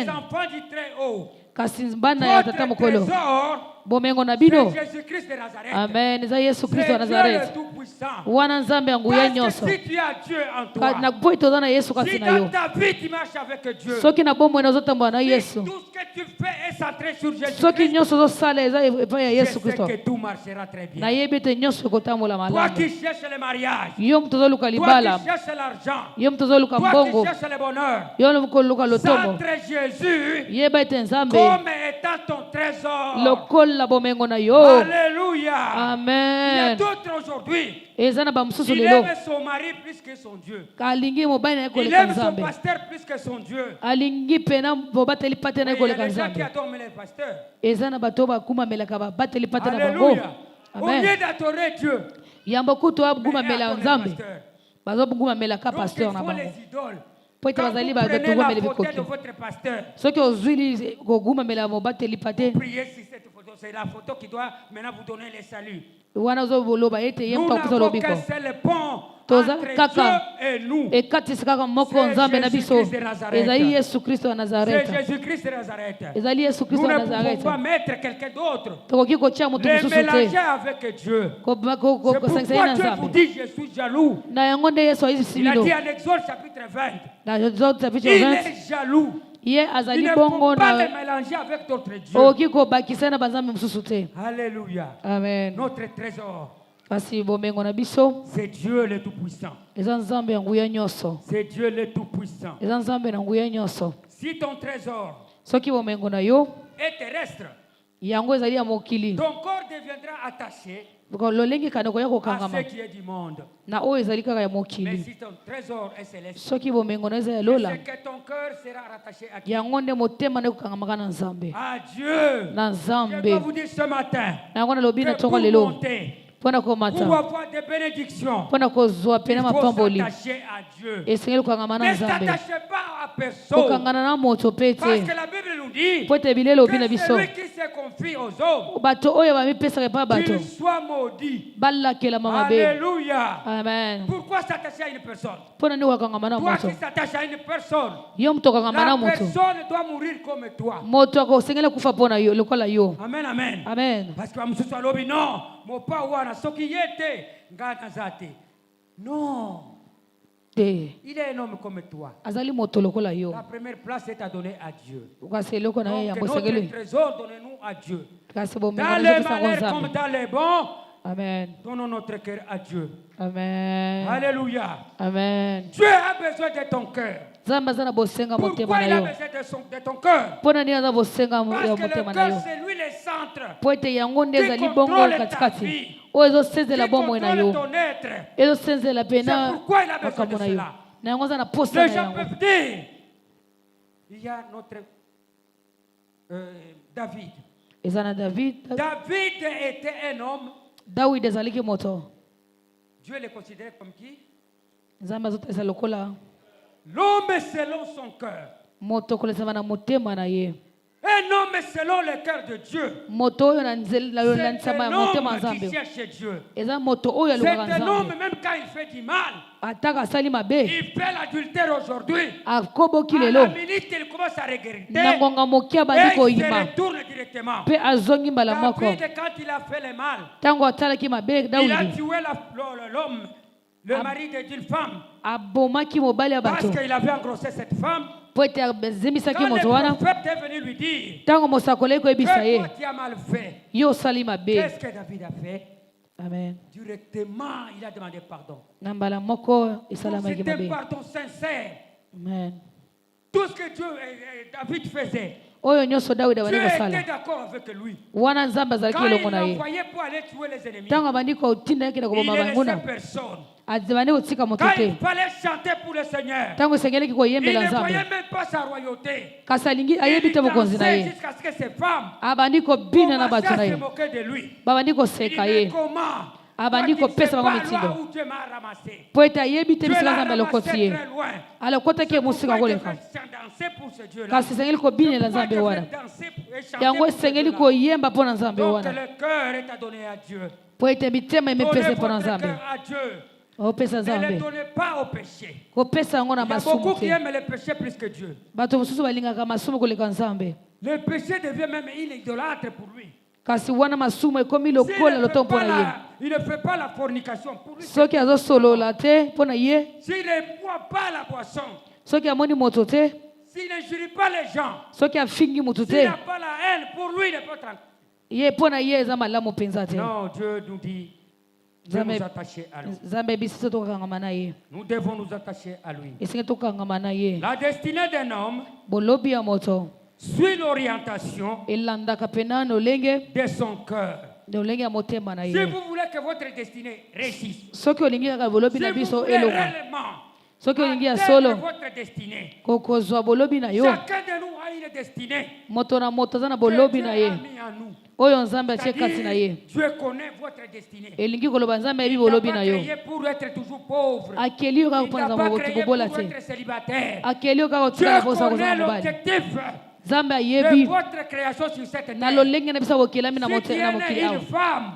enfants du Très-Haut, votre trésor, c'est Jésus-Christ de Nazareth. Amen. C'est Dieu le Tout-Puissant. wana nzambe ya nguya nyonso si tu as Dieu en toi, na po toza na yesu kasi si na yo dans ta vie tu marches avec Dieu, soki na bomoi nazotambola na yesu tout ce que tu fais est centré sur Jésus soki Christ, nyonso ozosala eza epai ya je yesu sais kristo que tout marchera très bien. nayebi ete nyonso ekotambola Toi malamu qui cherches le mariage, yo moto ozoluka toi libala qui cherches l'argent, yo moto ozoluka toi mbongo qui cherches le bonheur, yo koluka lotombo centre Jésus yeba ete nzambe comme étant ton trésor. lokola bomengo na yo Alléluia. Il y a amen d'autres aujourd'hui. eza na bamosusu Il lelo aime son mari plus que son Dieu. alingi mobali na ye Il koleka aime son nzambe pasteur plus que son Dieu. alingi pena bobateli pate na ye Il y a koleka des gens qui nzambe adorent les pasteurs. eza na bato oyo bakumamelaka babateli pate na bango Alléluia. Au amen lieu d'adorer Dieu, yamba kutu mais abugumamela adorer nzambe le pasteur. bazobugumamelaka Donc, pasteur ils na font bango les idoles. po ete Quand bazali vous prenez la batugumamela photo bikoki de votre pasteur, soki ozwili kogumamela mobateli pate priez sur cette photo. C'est la photo qui doit maintenant vous donner le salut. wana ozoloba ete ye Nous mpa kopesa n'avons lobiko qu'un seul pont toza entre kaka Dieu et nous. ekatisi kaka moko C'est nzambe na biso Jésus-Christ de Nazareth. ezali yesu kristo ya C'est nazareta Jésus-Christ de Nazareth. ezali yesu Nous kristo ya ne pouvons pas nazareta mettre quelqu'un d'autre. tokoki kotia moto Les mosusu mélanger te avec Dieu. C'est kosangisai pourquoi na Dieu vous nzambe dit je suis jaloux. na yango nde yesu ayebisi Il a bino dit en Exode chapitre 20. na Exode chapitre Il 20 est jaloux. ye Il azali ne bongo faut pas na le mélanger avec d'autres dieux. okoki kobakisa na banzambe mosusu te Alléluia. amen Notre trésor, kasi bomengo na biso c'est Dieu le Tout-Puissant. eza nzambe ya nguya nyonso C'est Dieu le Tout-Puissant. eza nzambe na nguya nyonso Si ton trésor soki bomengo na yo est terrestre, yango ezali ya mokili ton corps deviendra attaché lolenge kana koya à kokangama ce qui est du monde. na oyo ezali kaka ya Mais mokili si ton trésor est céleste, soki bomengo na eza ya lola c'est que ton cœur sera rattaché à qui? yango nde motema nde kokangamaka na nzambe À Dieu. na Je dois nzambe vous dire ce matin na yango nalobi na que pour ntongo lelo monter, mpo na pour komata avoir des bénédictions, mpo na kozwa il pena faut mapamboli s'attacher à Dieu. esengeli kokangama na Ne nzambe t'attachez pas à personne. kokangana na moto pe Parce te que la Bible nous dit po ete bilelo obi na que biso celui qui se confie aux hommes, bato oyo bamipesaka epa bato qu'il soit maudit. balakelama mabe Alléluia. amen Pourquoi s'attacher à une personne? mpo na nde kokangama na Toi moto qui s'attaches à une personne, yo moto okangama na la moto personne doit mourir comme toi. moto akosengeli kufa mpo na yo lokola yo Amen, amen. amen Parce que bamususu alobi non, mopa wana soki ye te ngai naza te. Non, te il est un homme comme toi. azali moto lokola yo La première place est à donner à Dieu. kasi eloko na ye Donc yango notre esengeli trésor, donnez-nous à Dieu. kasi Dans bomengo les ezopesa ngo malheurs comme nzambe dans les bons, amen donnons notre cœur à Dieu. amen Alléluia. amen Dieu a besoin de ton cœur. nzambe aza na bosenga motema Pourquoi na il a yo besoin de ton cœur? mpo na nini aza bosenga ya Parce que le motema na cœur, yo c'est lui le centre po ete yango nde qui ezali contrôle bongo ta katikati vie, oyo ezosenzela qui bomoi na yo contrôle ton être. ezosenzela C'est pena pourquoi il a besoin makambo de na yo cela. na yango aza na posa Les na gens yango peuvent dire, il y a notre David. eza na david David était un homme, dawidi azalaki moto Dieu le considérait comme qui? nzambe azotalisa lokola L'homme selon son cœur. moto kolesama na motema na ye Un homme selon le cœur de Dieu. moto oyo na nsama C'est ya un motema ya homme nzambe qui cherche Dieu. eza moto oyo C'est alukaka un homme, nzambe même quand il fait du mal, ataka asali mabe il fait l'adultère aujourd'hui. akoboki À la lelo minute, il commence à regretter. na ngonga moke Et abandi il se koyima retourne directement. mpe azongi mbala moko David, quand il a fait le mal, ntango atalaki mabe il a dawidi tué l'homme, le mari d'une femme, abomaki mobali ya parce bato qu'il avait engrossé cette femme. po ete azemisaki Quand le moto wana prophète est venu lui dire ntango mosakoli koyebisa que ye toi tu as mal fait, yo osali mabe qu'est-ce que David a fait? amen Directement, il a demandé pardon. na mbala moko Donc, esalamaki c'était un mabe pardon sincère. amen Tout ce que Dieu David faisait, oyo nyonso dawidi Dieu abandi était kosala d'accord avec lui. wana nzambe azalaki Quand elongo il na ye l'envoyait pour aller tuer les ennemis, ntango abandi kotinda yaki na il koboma ne laissait banguna personne. abandi kotika moto Quand te il fallait chanter pour le Seigneur, ntango esengelaki il koyembela ne nzambe voyait même pas sa royauté. kasi alingi ayebi Il te bokonzi na dansait ye jusqu'à ce que ses femmes abandi kobina na commençaient bato na à se ye moquer de lui. babandi Il dit, koseka mais ye comment? abandi Toi qui sais kopesa bango pas mitindo là où Dieu m'a ramassé. po ete ayebi te Dieu bisika l'a nzambe alokoti ramassé ye très loin. alokotaki ye mosika Pourquoi il koleka devait danser pour ce Dieu-là? kasi esengeli kobinela Pourquoi il nzambe devait wana danser et chanter yango pour ce esengeli Dieu-là? koyemba mpo na nzambe Donc wana le cœur est à donner à Dieu. po ete mitema Donnez emepesa mpo na votre nzambe cœur à Dieu. opesa Ne le nzambe donnez pas au péché. kopesa yango na Il y a masumu beaucoup qui te aiment le péché plus que Dieu. bato mosusu balingaka masumu koleka nzambe Le péché devient même une idolâtre pour lui. kasi wana masumu ekomi S'il lokola ne loto peut mpo na ye pas il ne fait pas la fornication. Pour lui, S'il ne boit pas la boisson, s'il n'injurie pas les gens, s'il n'a pas la haine, pour lui, il n'est pas tranquille. Non, Dieu nous dit de nous attacher à lui. Nous devons nous attacher à lui. La destinée d'un homme suit l'orientation de son cœur. Si vous voulez que votre destinée réussisse, si vous voulez réellement atteindre votre destinée, chacun de nous a une destinée que Dieu a mis en nous. Dieu connaît votre destinée. Il n'a pas créé pour être toujours pauvre. Il n'a pas créé pour être célibataire. Dieu connaît l'objectif de votre création sur cette terre. Si Dieu est une femme,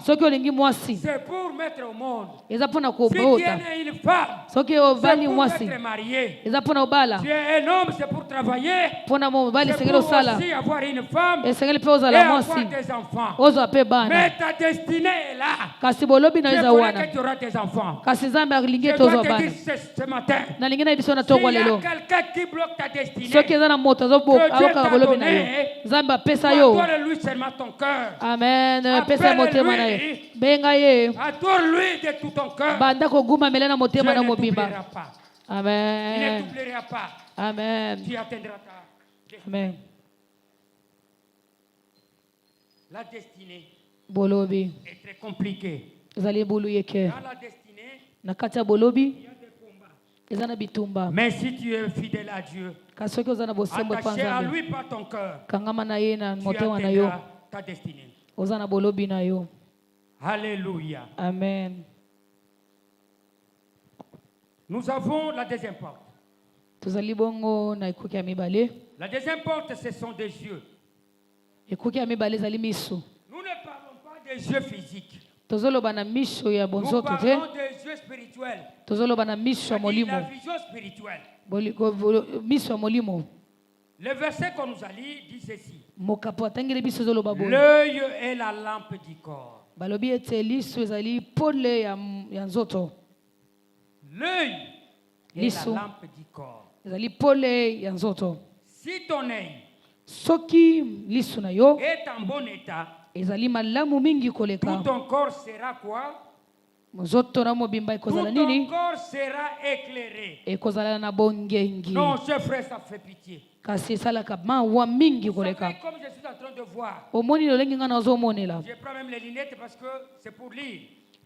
c'est pour mettre au monde. Si Dieu est une femme, c'est pour être marié. Si Dieu est un homme, c'est pour travailler. C'est pour aussi avoir une femme et avoir des enfants. Mais ta destinée est là. Je connais que tu auras des enfants. Je dois te dire ce matin, s'il y a quelqu'un qui bloque ta destinée, que Dieu t'a donné, adore-lui seulement ton cœur. Amen. Adore-lui de tout ton cœur. Dieu ne t'oubliera pas. Amen. Il ne t'oubliera pas. Amen. Tu atteindras ta destinée. Amen. La destinée est très compliquée. Dans la destinée, il y a des combats. Mais si tu es fidèle à Dieu, attaché à lui par ton cœur, tu atteindras ta destinée. Alléluia. Amen. Nous avons la deuxième porte. La deuxième porte, ce sont des yeux. Nous ne parlons pas des yeux physiques. Nous parlons des yeux spirituels. La vision spirituelle. Le verset qu'on nous a lu dit ceci. L'œil est la lampe du corps. L'œil est la lampe du corps. Si ton œil est en bon état, tout ton corps sera quoi? Tout ton corps sera éclairé. Non, ce frère, ça fait pitié. Comme je suis en train de voir. Je prends même les lunettes parce que c'est pour lire.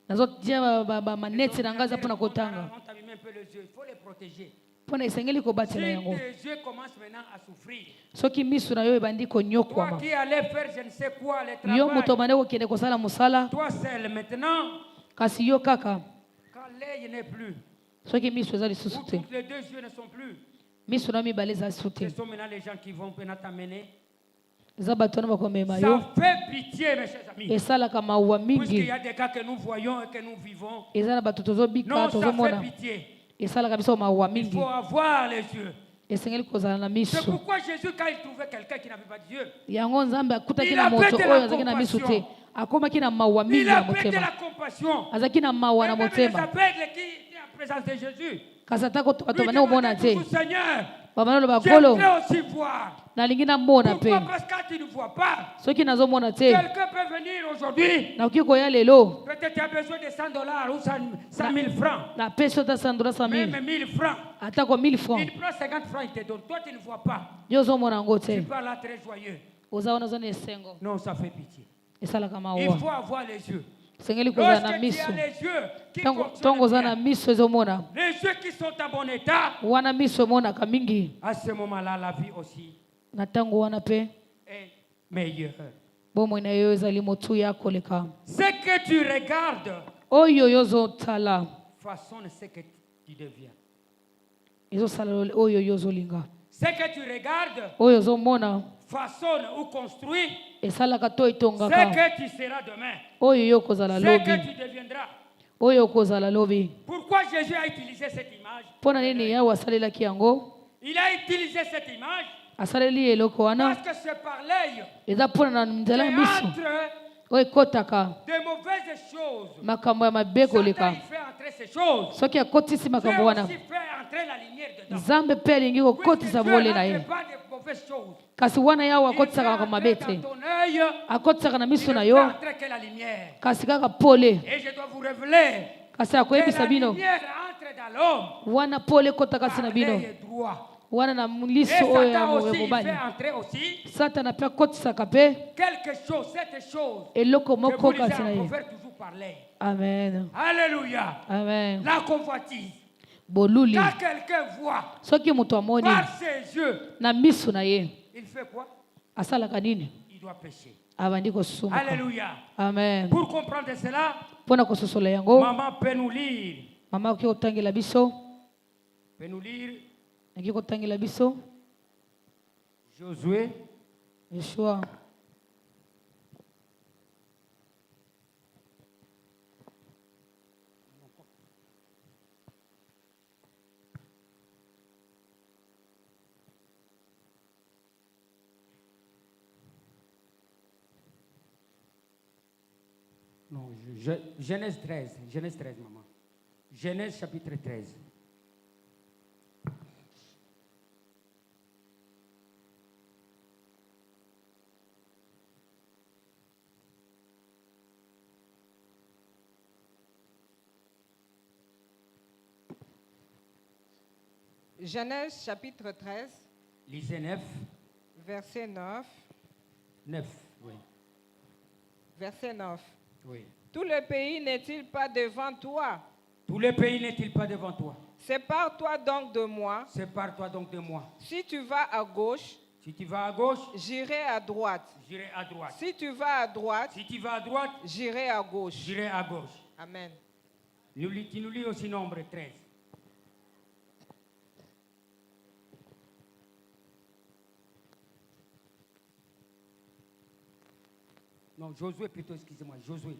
On t'a mis un peu les yeux. Il faut les protéger. Si tes yeux commencent maintenant à souffrir, toi qui allais faire je ne sais quoi, les travail, toi seul maintenant, quand l'œil n'est plus, ou les deux yeux ne sont plus, ce sont maintenant les gens qui vont t'amener. Ça fait pitié, mes chers amis. Puisqu'il y a des cas que nous voyons et que nous vivons. Non, ça fait pitié. Il faut avoir les yeux. C'est pourquoi Jésus, quand il trouvait quelqu'un qui n'avait pas d'yeux, il a prêté la compassion. Il a prêté la compassion. Même les aveugles qui étaient en présence de Jésus, lui demandaient toujours, Seigneur, j'aimerais aussi voir. Pourquoi? Parce que quand tu ne vois pas, quelqu'un peut venir aujourd'hui. Peut-être tu as besoin de $100 ou 100 000 francs. Même 1000 francs. Il prend 50 francs, il te donne. Toi, tu ne vois pas. Tu parles là très joyeux. Non, ça fait pitié. Il faut avoir les yeux. Lorsque tu as les yeux qui fonctionnent bien, les yeux qui sont en bon état, à ce moment-là, la vie aussi est meilleure. Ce que tu regardes façonne ce que tu deviens. Ce que tu regardes façonne ou construit ce que tu seras demain, ce que tu deviendras. Pourquoi Jésus a utilisé cette image? Il a utilisé cette image parce que c'est par l'œil qu'entre de mauvaises choses. Satan, il fait entrer ces choses. Dieu aussi fait entrer la lumière dedans. Oui, Dieu n'entre pas de mauvaises choses. Kasi wana yao akotisaka dans mabete ton œil, akotisaka na miso na il ne yo fait entrer que la lumière. kasi kaka pole Et je dois vous révéler kasi que akoyebisa la bino lumière entre dans l'homme. wana pole kota kasi na Par bino l'œil droit. wana na Et liso oyo ya Satan aussi, il mobali fait entrer aussi satana mpe akotisaka mpe quelque chose, cette chose eloko que moko vous lisez kasi na en ye. Proverbe toujours par l'œil. Amen. Alléluia. Amen. La convoitise. Boluli Quand quelqu'un voit soki moto amoni par ses yeux, na miso na ye il fait quoi? asalaka nini? Il doit pécher. Abandi kosumuka. Alléluia. Amen. Pour comprendre cela, Mpona kososola yango maman peut nous lire. mama oki kotangela biso Peut nous lire aki kotangela biso Josué. Yeshua Non, Genèse 13. Genèse 13, maman. Genèse chapitre 13. Genèse chapitre 13, Lisez 9. verset 9. 9, oui. Verset 9. Oui. Tout le pays n'est-il pas devant toi? Tout le pays n'est-il pas devant toi? Sépare-toi donc de moi. Sépare-toi donc de moi. Si tu vas à gauche, Si tu vas à gauche, j'irai à droite. j'irai à droite. Si tu vas à droite, Si tu vas à droite, j'irai à gauche. j'irai à gauche. Amen. Tu nous lis aussi Nombre 13. Non, Josué plutôt, excusez-moi. Josué.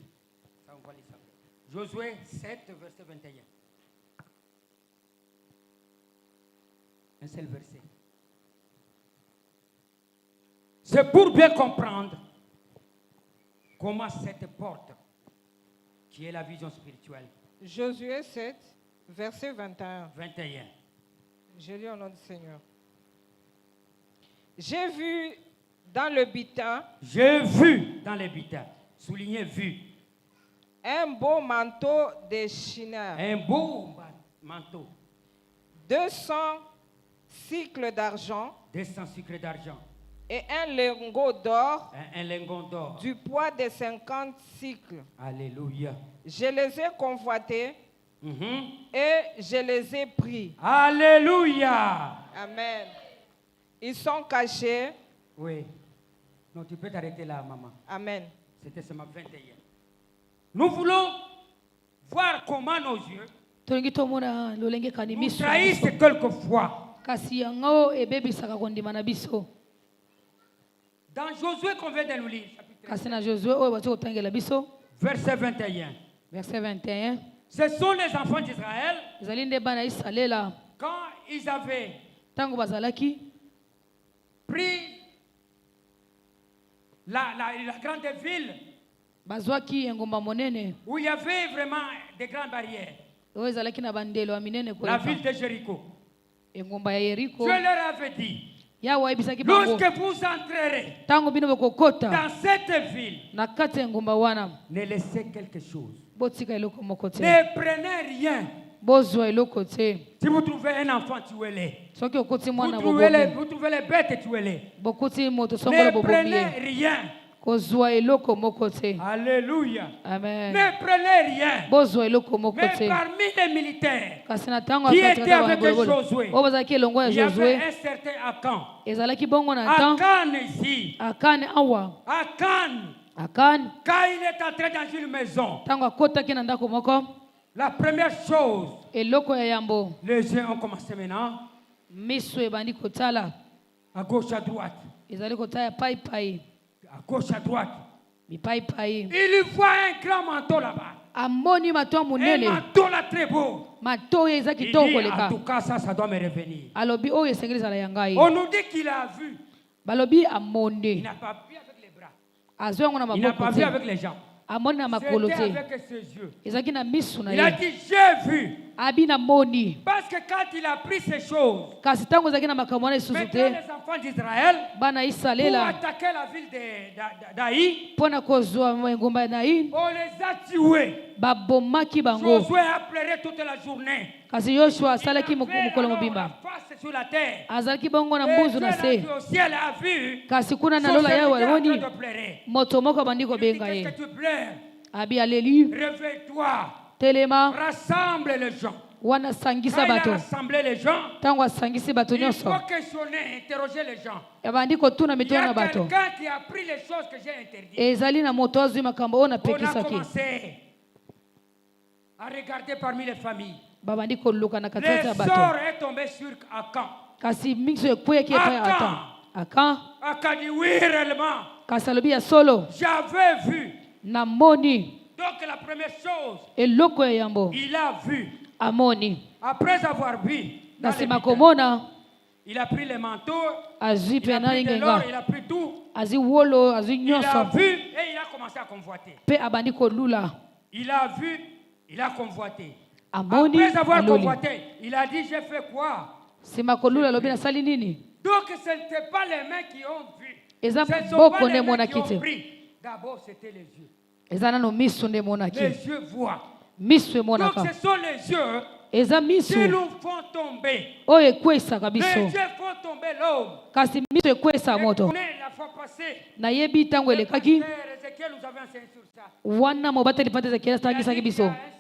Ça, on va lire ça. Josué 7, verset 21. Un seul verset. C'est pour bien comprendre comment cette porte, qui est la vision spirituelle, Josué 7, verset 21. 21. Je lis au nom du Seigneur. J'ai vu dans le butin J'ai vu dans les butins, souligné vu, un beau manteau de chineur, un beau manteau, 200 cycles d'argent 200 sucres d'argent, et un lingot d'or un lingot d'or. du poids de 50 cycles. Alléluia. Je les ai convoités Mhm. et je les ai pris. Alléluia. Amen. Ils sont cachés. Oui. Non, tu peux t'arrêter là, maman. Amen. C'était seulement 21. Nous voulons voir comment nos yeux tolingi tomona lolenge kani nous miso trahissent quelquefois. kasi yango ebebisaka kondima na biso Dans Josué qu'on vient de nous lire, chapitre kasi na Josué oyo bati kotangela biso verset 21. verset 21 Ce sont les enfants d'Israël ezali nde bana isalela quand ils avaient ntango bazalaki pris la grande ville bazwaki engumba monene où il y avait vraiment des grandes barrières, oyo ezalaki na bandelo ya minene la koleka ville de Jéricho. engumba ya yeriko Dieu leur avait dit, yawe ayebisaki bango lorsque vous entrerez ntango bino bokokota dans cette ville, na kati ya engumba wana ne laissez quelque chose. botika eloko moko te Ne prenez rien. bozwa eloko te Si vous trouvez un enfant, tuez-les. soki okoti Vous mwana trouvez bobomi les bêtes, tuez-les. bokuti moto songolo Ne bobomi prenez ye rien. kozwa eloko moko te Alléluia. amen Ne prenez rien. bozwa eloko moko Mais te parmi les militaires, kasi na ntango Qui ya kati était kati ya avec bolobolo, Josué? oyo bazalaki elongo ya il y avait josue un certain Akan. ezalaki bongo na ntan Akan ici. akane awa Akan, akane quand il est entré dans une maison, ntango akotaki na ndako moko la première chose, eloko ya yambo les yeux ont commencé maintenant, miso ebandi kotala à gauche, à droite, ezali kotala paipai à gauche, à droite. mipaipai Il voit un grand manteau là-bas. amoni mato ya Un monene manteau là très beau. mato oyo eza Il kitoko dit, en koleka tout cas, ça doit me revenir. alobi oyo esengeli ezala ya ngai On nous dit qu'il a vu. balobi Il amonde n'a pas vu avec les bras. Il n'a pas vu avec les gens. C'était avec ses yeux. Il a dit, j'ai vu. Parce que quand il a pris ces choses, maintenant les enfants d'Israël, pour attaquer la ville d'Aï, on les a tués. Josué a pleuré toute la journée. Yoshua il avait la face sur la terre. Et Dieu au ciel a vu son serviteur en train de pleurer. Il dit, qu'est-ce que tu pleures? Réveille-toi. Rassemble les gens. Quand il a rassemblé les gens, il faut questionner, interroger les gens. Il y a quelqu'un qui a pris les choses que j'ai interdites. On a commencé à regarder parmi les familles. Le sort est tombé sur Akan. Akan dit oui réellement. J'avais vu. Donc la première chose, il a vu. Après avoir vu, il a pris les manteaux, il a pris de l'or, il a pris tout. Il a vu et il a commencé à convoiter. Il a vu, il a convoité. Après avoir convoité, il a dit, j'ai fait quoi? Donc ce n'était pas les mains qui ont vu. Ce ne sont pas les mains qui ont pris. D'abord, c'était les yeux. Les yeux voient. Donc ce sont les yeux qui nous font tomber. Les yeux font tomber l'homme. On est la fois passée. Ézéchiel nous avait enseigné sur ça. Il y a un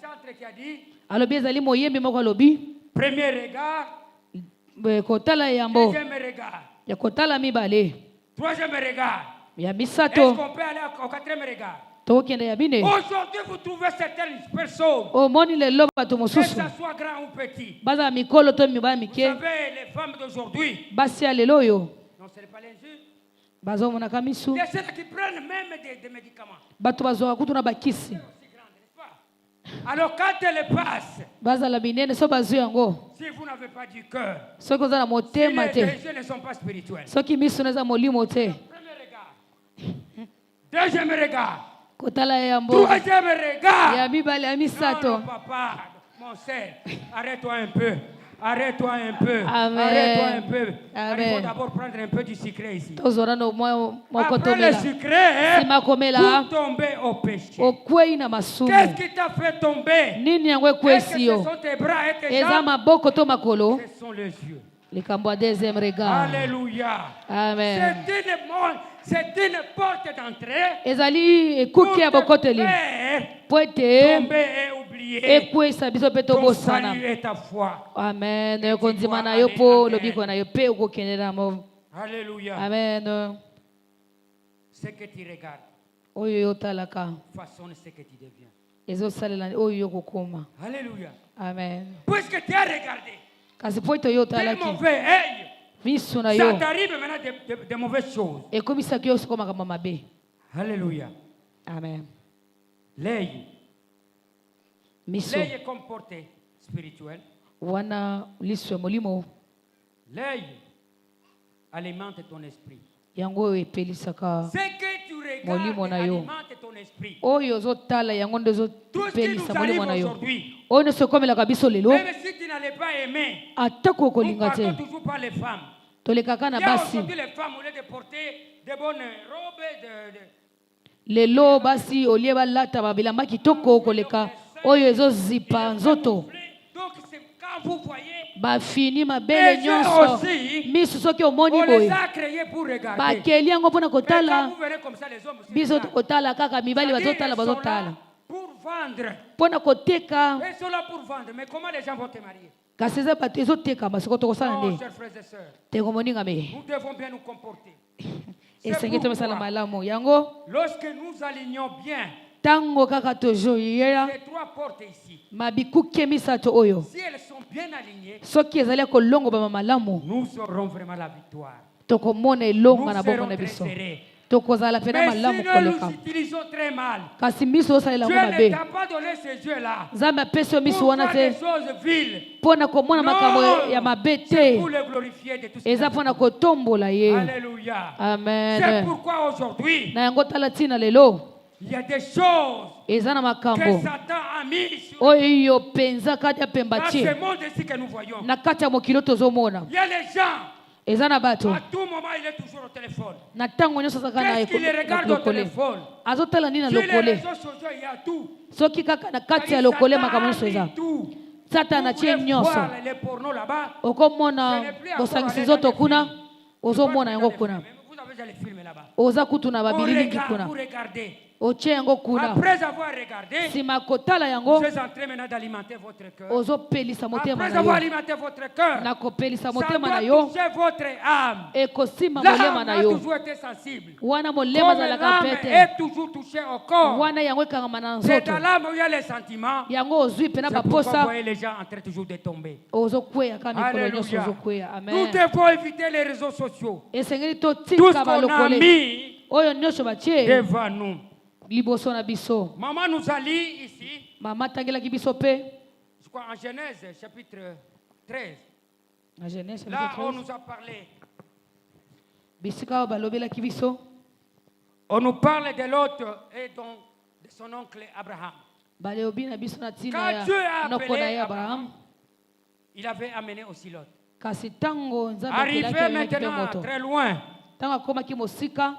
centre qui a dit premier regard, deuxième regard, troisième regard. Est-ce qu'on peut aller au quatrième regard? Aujourd'hui, vous trouvez certaines personnes, que ce soit grand ou petit. Vous savez, les femmes d'aujourd'hui, non, ce n'est pas les yeux. Il y a celles qui prennent même des médicaments. Alors quand elle passe, si vous n'avez pas du cœur, si les yeux ne sont pas spirituels, premier regard, deuxième regard, troisième regard. Non, papa, mon frère, arrête-toi un peu. Arrête-toi un peu. Arrête-toi un peu. Il faut d'abord prendre un peu du sucre ici. Après le sucre, vous tombez au péché. Qu'est-ce qui t'a fait tomber? Est-ce que ce sont tes bras et tes jambes? Ce sont les yeux. Alléluia. Amen. C'est une porte d'entrée pour te faire tomber et oublier ton salut et ta foi. Amen. Alléluia. Amen. Ce que tu regardes façonne ce que tu deviens. Alléluia. Amen. Puisque tu as regardé tes mauvais œil, ça t'arrive maintenant de mauvaises choses. Alléluia. Amen. L'œil est comme portée spirituelle. L'œil alimente ton esprit. Ce que tu regardes alimente ton esprit. Tout ce qui nous arrive aujourd'hui, même si tu n'allais pas aimer, nous partons toujours par les femmes. Il y a aujourd'hui les femmes, au lieu de porter de bonnes robes, lelo basi olie balata babilamba kitoko koleka oyo ezozipa nzoto. Donc c'est quand vous voyez bafini mabele nyonso misu soki omoni boye bakeli yango mpona kotala biso tokotala kaka mibali bazotala mpona koteka kasi eza bato ezotekama soko tokosala nde teko moningame esengeli tomesala malamu yango tango kaka tozoyela mabikuke misato oyo soki ezali kolongo bama malamu tokomona elonga na bongo na biso Mais sinon, nous utilisons très mal. Dieu ne t'a pas donné ces yeux-là pour voir des choses viles. Non, c'est pour le glorifier de tout ce qu'il a fait. Alléluia. Amen. C'est pourquoi aujourd'hui, il y a des choses que Satan a mis sur dans ce monde ici que nous voyons. Il y a les gens, à tout moment, il est toujours au téléphone. Qu'est-ce qu'il regarde au téléphone? Sur les réseaux sociaux, il y a tout. Tout. Satan atie nyonso okomona bosangisi zoto kuna ozomona yango kuna oza kutu na babililingi kuna otie yango kuna sima kotala yango ozopelisa motema na yo na kopelisa motema na yo ekosima molema na yo wana molema zalaka pete wana yango ekangama na nzoto yango ozwi pena baposa ozokweya ka mikolo nyonso ozokweya. Amen. Nous devons éviter les réseaux sociaux. Esengeli Tout totika ce qu'on a balokole mis oyo nyonso batie devant nous. liboso na biso. Maman nous a lu ici, Mama tangelaki biso pe je crois en Genèse chapitre 13. na Genèse Là, chapitre on 13 nous a parlé. bisika oyo balobelaki biso On nous parle de l'autre et donc de son oncle Abraham. balobi na biso na ntina Quand Dieu a ya noko na appelé ye Abraham, Abraham il avait amené aussi l'autre. kasi ntango nzambe Arrivé akelaki ayaki mpe maintenant moto très loin, ntango akomaki mosika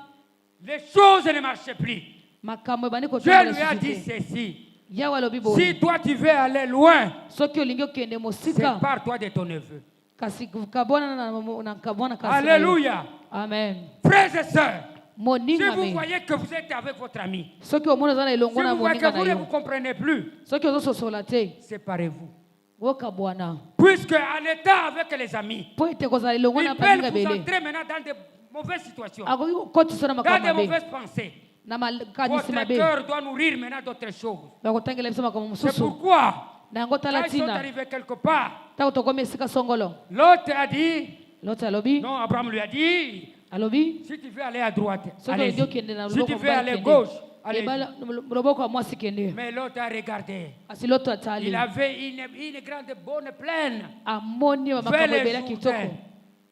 les choses ne marchaient plus. makambo ebandi Dieu kotambola lui a lisusu dit te. ceci. yawe alobi Si boye toi tu veux aller loin, soki olingi okende mosika sépare-toi de ton neveu. kasi kabwana na kabwana kasi na yo. Alléluia. Amen. Frères et sœurs, si moninga vous me voyez que vous êtes avec votre ami, soki omona oza na si elongo na vous voyez que moninga vous na ne vous yo comprenez plus, soki ozososola te séparez-vous. okabwana Puisque en étant avec les amis, mpo ete kozala elongo na ils peuvent baninga vous ebele entrer maintenant dans de mauvaises situations, akoki kokotisa na dans makambo de mabe mauvaises pensées. na makanisi Votre mabe cœur doit nourrir maintenant d'autres choses. bakotangela biso makambo C'est mosusu pourquoi, na yango quand tala ils sont ntina arrivés quelque part, ntango tokomi esika songolo l'autre a dit, lote alobi non, Abraham lui a dit, alobi si tu veux aller à droite, soki allez-y. olingi okende na Si tu loboko veux aller mobali gauche, kende allez-y. ebala loboko ya mwasi kende Mais l'autre a regardé. kasi loto Il atali avait une grande bonne plaine. amoni bamakambo Vers les ebele ya kitoko. Jourdains.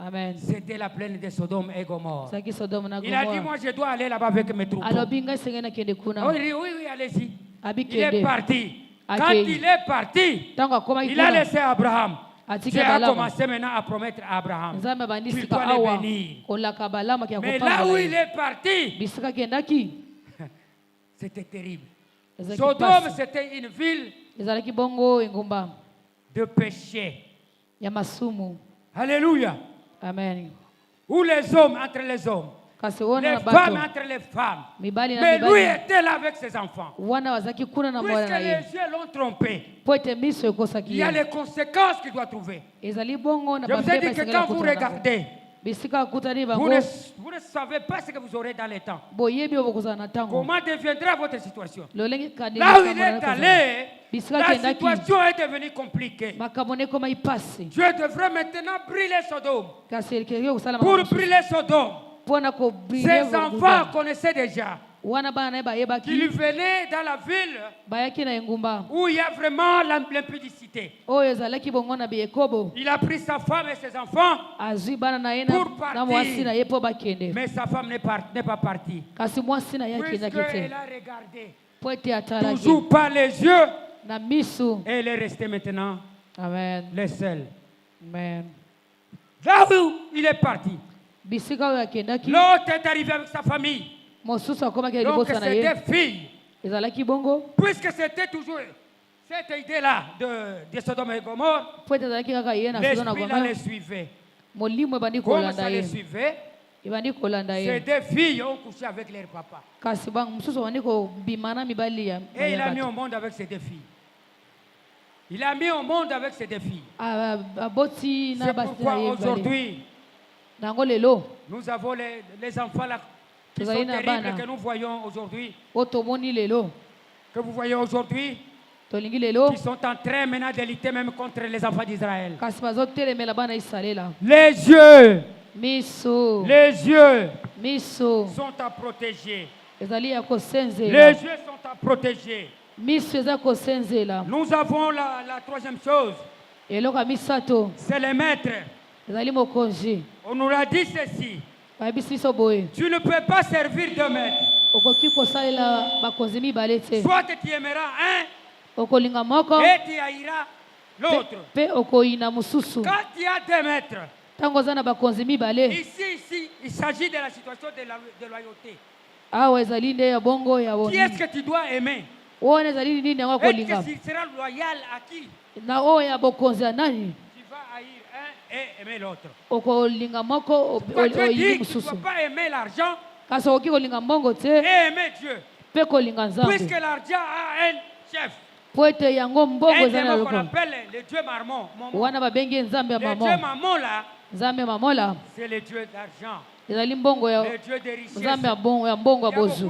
Amen. C'était la plaine de Sodome et Gomorre. ezalaki sodome na Il a dit, gomora moi je dois aller là-bas avec mes troupeaux. alobi ngai sengeli nakende Oh, kuna il dit, oui, oui, allez-y. abi Il est kende parti. Ok. Quand il est parti, ntango akomaki il a kuna laissé Abraham. atiki Dieu a balama commencé maintenant à promettre à Abraham. nzambe abandi Tu sika dois le awa bénir. kolaka balama kia Mais là où kopambola il ye est parti, bisika akendaki c'était terrible. ezalaki Sodome, pasi c'était une ville ezalaki bongo engumba de péché. ya masumu. Alléluia. Amen. Où les hommes entre les hommes, kasi wana les na femmes bato entre les femmes. mibali na Mais lui mibali était là avec ses enfants. wana bazalaki kuna na mwana Puisque na les ye yeux l'ont trompé, po ete miso il ekosaki y a ye les conséquences qu'il doit trouver. ezali bongo na Je vous ai bambeba dit que esengeli quand vous akutana nango. regardez, bisika akutani vous bango ne savez pas ce que vous aurez dans les temps. boyebi oyo bokozala na ntango Comment deviendra votre situation? lolenge kandeli Là où il makambo na est yo kozala. allé, bisika la akendaki situation est devenue compliquée. makambo na ekomai pasi Dieu devrait maintenant brûler Sodome. kasi elingi kosala Pour makambo mosusu. brûler Sodome, mpona kobrile ses enfants connaissaient déjà wana bana na ye qu'il bayebaki venait dans la ville bayaki na engumba où il y a vraiment l'impudicité. oyo ezalaki bongo na biekobo Il a pris sa femme et ses enfants, azwi bana na ye Pour na mwasi partir. na ye mpo bakende mais sa femme n'est pas partie. kasi mwasi na ye akendaki Puisqu'elle te a regardé mpo ete atalaki toujours par les yeux, na misu. et elle est restée maintenant Amen. les seuls. Amen. Là où il est parti, bisika oyo akendaki l'autre est arrivé avec sa famille. mosusu akomaki Donc libosa na c'est ye des filles. ezalaki bongo Puisque c'était toujours cette idée-là de Sodome et Gomorre, mpo ete ezalaki kaka ye na sodo na l'esprit là goma les suivait. molimo ebandi Comme kolanda ça ye les suivait, ebandi kolanda ces ye deux filles ont couché avec leur papa. kasi bango mosusu bandi kobima na mibali ya Et il a ya mis bato. au monde avec ces deux filles. Il a mis au monde avec ces deux filles. Aboti na C'est basi pourquoi na ye mibali. aujourd'hui, nango lelo nous avons les enfants là qui sont Tozali na terribles bana. que nous voyons aujourd'hui, oyo tomoni lelo que vous voyez aujourd'hui, tolingi lelo qui sont en train maintenant de lutter même contre les enfants d'Israël. kasi bazotelemela bana isalela Les yeux, miso les yeux sont à protéger. Les yeux sont à protéger. Nous avons la troisième chose. C'est les maîtres. On nous a dit ceci. Tu ne peux pas servir deux maîtres. Soit tu aimeras un et tu haïras l'autre. Quand il y a deux maîtres, ici, il s'agit de la situation de loyauté. Qui est-ce que tu dois aimer? Est-ce que tu seras loyal à qui? Tu vas haïr un et aimer l'autre. Quand tu dis que tu ne peux pas aimer l'argent et aimer Dieu. Puisque l'argent a un chef. Un démon qu'on appelle le Dieu Mammon. Le Dieu Mammon là, c'est le Dieu d'argent. Le Dieu des richesses. Il y a beaucoup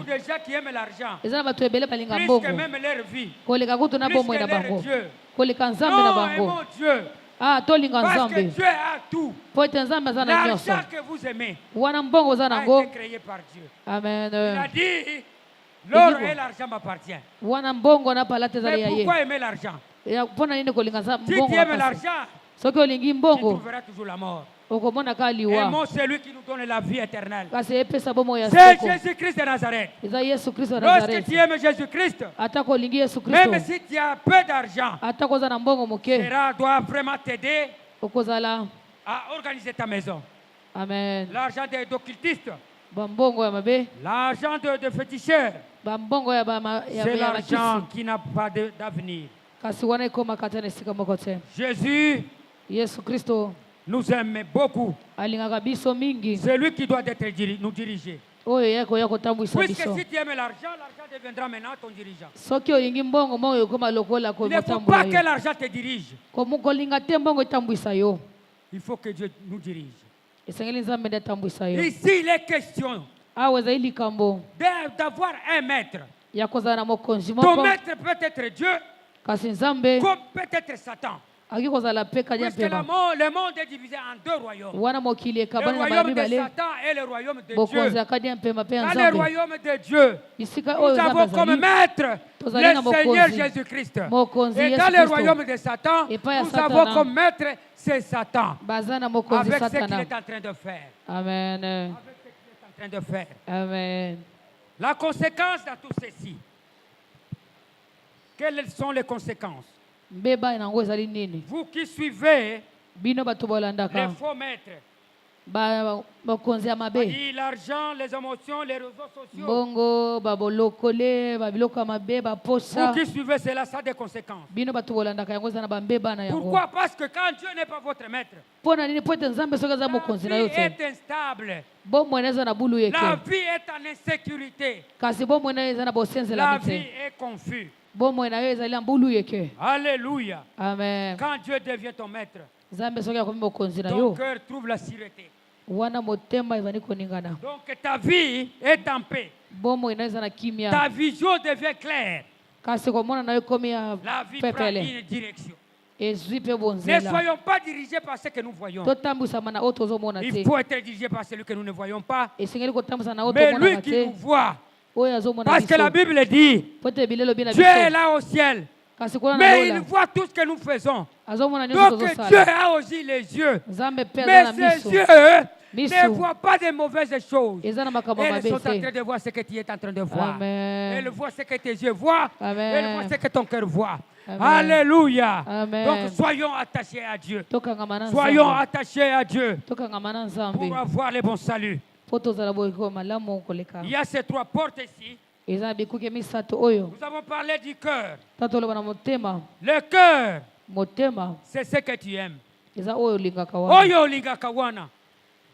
de gens qui aiment l'argent. Plus que même leur vie. Plus que leur Dieu. Non, aimons Dieu. Parce que Dieu a tout. L'argent que vous aimez a été créé par Dieu. Amen. Il a dit, l'or et l'argent m'appartiennent. Mais pourquoi aimer l'argent? Si tu aimes l'argent, tu trouveras toujours la mort. Aimons celui qui nous donne la vie éternelle. C'est Jésus-Christ de Nazareth. Lorsque tu aimes Jésus-Christ, même si tu as peu d'argent, cela doit vraiment t'aider à organiser ta maison. Amen. L'argent des occultistes, l'argent de féticheurs, c'est l'argent qui n'a pas d'avenir. Jésus nous aime beaucoup. C'est lui qui doit nous diriger. Puisque si tu aimes l'argent, l'argent deviendra maintenant ton dirigeant. Il ne faut pas que l'argent te dirige. Il faut que Dieu nous dirige. Ici, il est question d'avoir un maître. Ton maître peut être Dieu, comme peut être Satan. Puisque le monde est divisé en deux royaumes. Le royaume de Satan et le royaume de Dieu. Dans le royaume de Dieu, nous avons comme maître le Seigneur Jésus-Christ. Et dans le royaume de Satan, nous avons comme maître c'est Satan. Avec ce qu'il est en train de faire. Amen. Avec ce qu'il est en train de faire. Amen. La conséquence de tout ceci. Quelles sont les conséquences? Vous qui suivez les faux maîtres, l'argent, les émotions, les réseaux sociaux. Vous qui suivez cela, ça a des conséquences. Pourquoi? Parce que quand Dieu n'est pas votre maître, la vie est instable. La vie est en insécurité. La vie est confuse. Alléluia. Amen. Quand Dieu devient ton maître, ton cœur trouve la sûreté. Donc ta vie est en paix. Ta vision devient claire. La vie prend une direction. Ne soyons pas dirigés par ce que nous voyons. Il faut être dirigé par celui que nous ne voyons pas, mais lui qui nous voit. Parce que la Bible dit, Dieu est là au ciel, mais il voit tout ce que nous faisons. Donc Dieu a aussi les yeux, mais ses yeux ne voient pas de mauvaises choses. Ils sont en train de voir ce que tu es en train de voir. Ils voient ce que tes yeux voient, ils voient ce que ton cœur voit. Alléluia. Donc soyons attachés à Dieu. Soyons attachés à Dieu pour avoir le bon salut. Il y a ces trois portes ici. Nous avons parlé du cœur. Le cœur, c'est ce que tu aimes.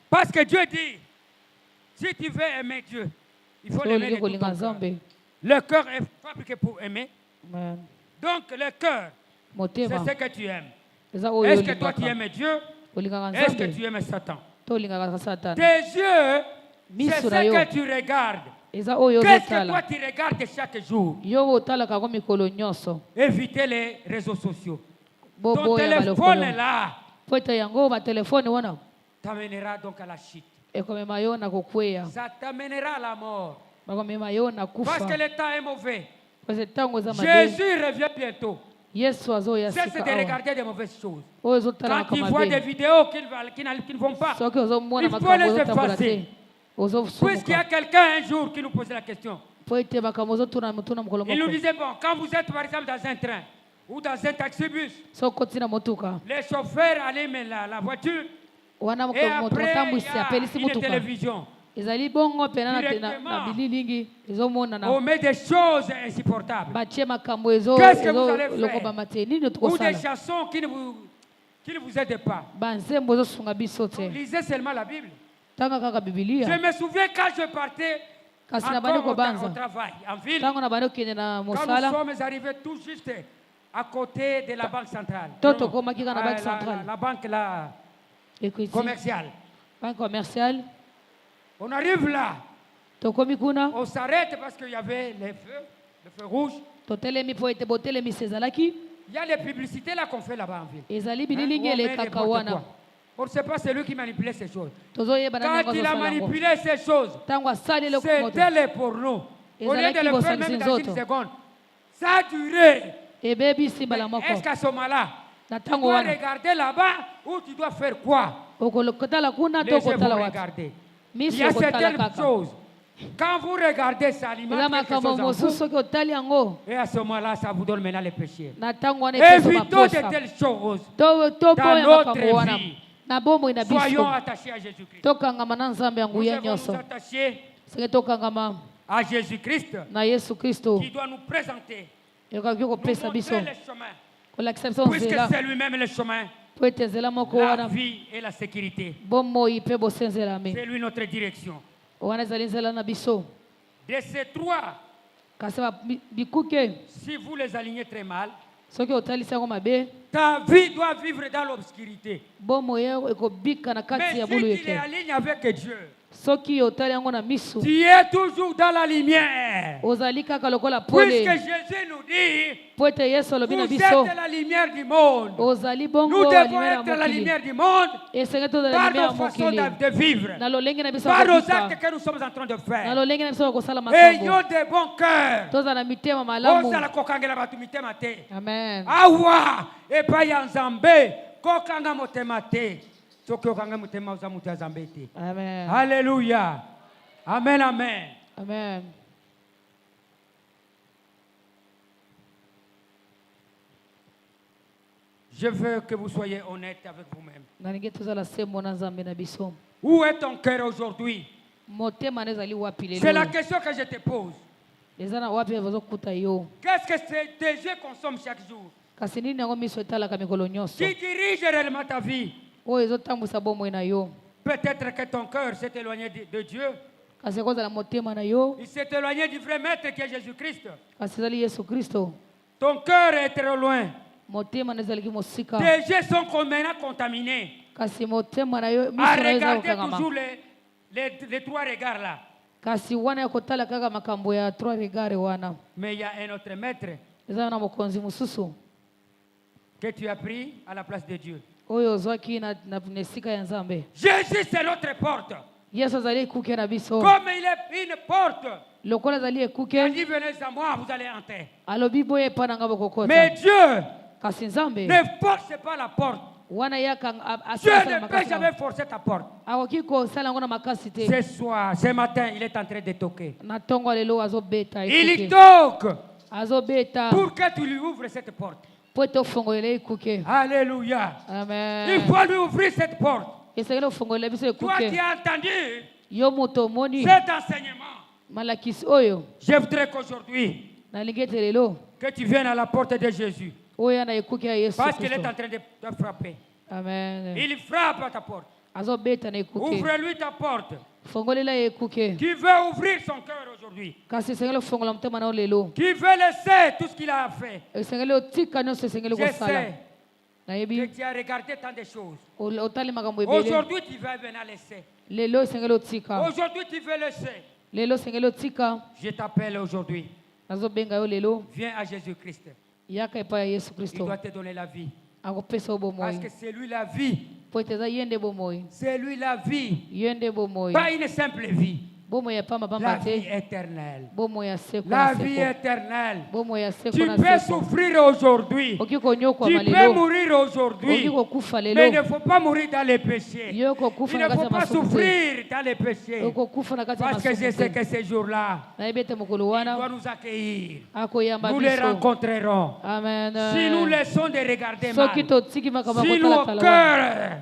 Parce que Dieu dit, si tu veux aimer Dieu, il faut l'aimer de tout ton cœur. Le cœur est fabriqué pour aimer. Donc le cœur, c'est ce que tu aimes. Est-ce que toi tu aimes Dieu? Est-ce que tu aimes Satan? Tes yeux, c'est ce que tu regardes. Qu'est-ce que toi tu regardes chaque jour? Évitez les réseaux sociaux. Ton téléphone est là. T'amènera donc à la chute. Ça t'amènera à la mort. Parce que le temps est mauvais. Jésus revient bientôt. Cesse de regarder des mauvaises choses. Quand il voit des vidéos qui ne vont pas, il faut les effacer. Puisqu'il y a quelqu'un un jour qui nous posait la question. Il nous disait, bon, quand vous êtes par exemple dans un train ou dans un taxibus, les chauffeurs allument la voiture et après il y a une télévision. On met des choses insupportables. Qu'est-ce que vous allez faire? Ou des chansons qui ne vous aident pas. Lisez seulement la Bible. Je me souviens quand je partais au travail en ville, quand nous sommes arrivés tout juste à côté de la banque centrale. La banque commerciale. On arrive là. On s'arrête parce qu'il y avait le feu rouge. Il y a les publicités là qu'on fait là-bas en ville. On ne sait pas c'est lui qui manipulait ces choses. Quand il a manipulé ces choses, c'était les pornos. Au lieu de le faire même dans une seconde, ça a duré. Est-ce qu'à ce moment-là, tu dois regarder là-bas ou tu dois faire quoi? Les gens vont regarder. Il y a certaines choses. Quand vous regardez ça, alimente quelque chose en vous. Et à ce moment-là, ça vous donne maintenant les péchés. Évitons de telles choses dans notre vie. Soyons attachés à Jésus-Christ. Nous devons nous attacher à Jésus-Christ qui doit nous présenter, nous montrer le chemin. Puisque c'est lui-même le chemin, la vie et la sécurité. C'est lui notre direction. De ces trois, si vous les alignez très mal, ta vie doit vivre dans l'obscurité. Mais si tu les alignes avec Dieu, tu es toujours dans la lumière. Puisque Jésus nous dit, vous êtes la lumière du monde. Nous devons être la lumière du monde par nos façons de vivre, par nos actes que nous sommes en train de faire. Ayons de bons cœurs. Amen. Awa epai ya Nzambe kokanga motema te. Soki okanga motema oza mutu ya Nzambe te. Amen. Alléluia. Amen, amen. Amen. Je veux que vous soyez honnête avec vous-même. Où est ton cœur aujourd'hui? C'est la question que je te pose. Qu'est-ce que tes yeux consomment chaque jour? Qui dirige réellement ta vie? Peut-être que ton cœur s'est éloigné de Dieu. Il s'est éloigné du vrai maître qui est Jésus-Christ. Ton cœur est très loin. Tes yeux sont maintenant contaminés à regarder toujours les trois regards là. Mais il y a un autre maître que tu as pris à la place de Dieu. Jésus, c'est notre porte. Comme il est une porte, il a dit venez à moi, vous allez entrer. Mais Dieu ne force pas la porte. Dieu ne peut jamais forcer ta porte. Ce matin, il est en train de toquer. Il toque pour que tu lui ouvres cette porte. Alléluia. Amen. Il faut lui ouvrir cette porte. Toi qui as entendu cet enseignement, je voudrais qu'aujourd'hui, que tu viennes à la porte de Jésus. Parce qu'il est en train de te frapper. Amen. Il frappe à ta porte. Ouvre-lui ta porte. Qui veut ouvrir son cœur aujourd'hui. Qui veut laisser tout ce qu'il a fait. Je sais que tu as regardé tant de choses. Aujourd'hui, tu vas venir laisser. Aujourd'hui, tu veux laisser. Je t'appelle aujourd'hui. Viens à Jésus-Christ. Il doit te donner la vie. Parce que c'est lui la vie. C'est lui la vie. Pas une simple vie. La vie éternelle. La vie éternelle. Tu peux souffrir aujourd'hui. Tu peux mourir aujourd'hui. Mais il ne faut pas mourir dans les péchés. Il ne faut pas souffrir dans les péchés. Parce que je sais que ces jours-là, il doit nous accueillir. Nous les rencontrerons. Si nous laissons de regarder mal, si nos cœurs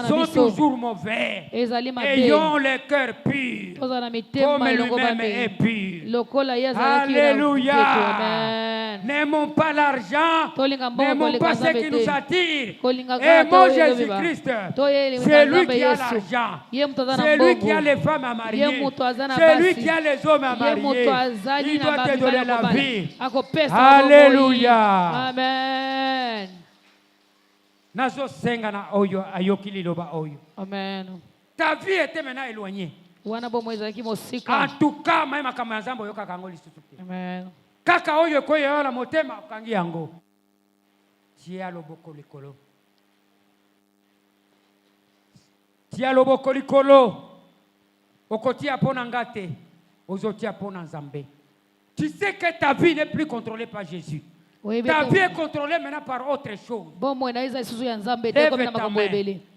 sont toujours mauvais, ayons le cœur pur. Comme lui-même est pur. Alléluia. N'aimons pas l'argent, n'aimons pas ce qui nous attire. Aimons Jésus-Christ. C'est lui qui a l'argent. C'est lui qui a les femmes à marier. C'est lui qui a les hommes à marier. Il doit te donner la vie. Alléluia. Amen. Amen. Ta vie était maintenant éloignée. En tout cas, même à Kamazambo, yoka kango lisusuki. Amen. Kaka oyo koyo la motema kangi yango. Tia loboko likolo. Tia loboko likolo. Okotia pona ngate. Ozotia pona nzambe. Tu sais que ta vie n'est plus contrôlée par Jésus. Ta vie est contrôlée maintenant par autre chose.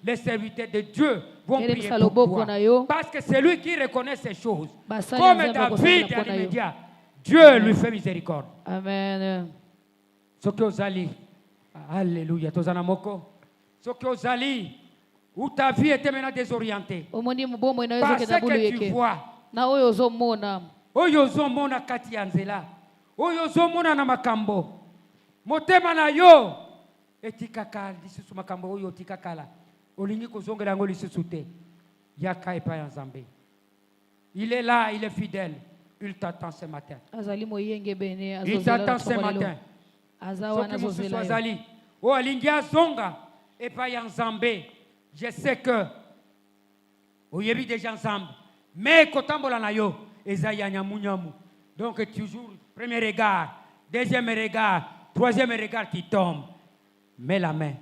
Les serviteurs de Dieu vont prier pour toi. Parce que c'est lui qui reconnaît ces choses. Comme David à l'immédiat, Dieu lui fait miséricorde. Amen. Ce que vous allez, alléluia, ce que vous allez, où ta vie était maintenant désorientée. Parce que tu vois, oyozomona kati ya nzela, oyozomona na makambo. Motema na yo etikaka lisusu makambo oyo tikakala olingi kozongela ngo lisusu te yaka epa ya Nzambe. Il est là, il est fidèle. Il t'attend ce matin. Il t'attend ce matin. O alingi azonga epa ya Nzambe. Je sais que oyebi déjà ensemble. Mais kotambola na yo ezaya nyamunyamu. Donc toujours premier regard, deuxième regard, troisième regard qui tombe. Mets la main.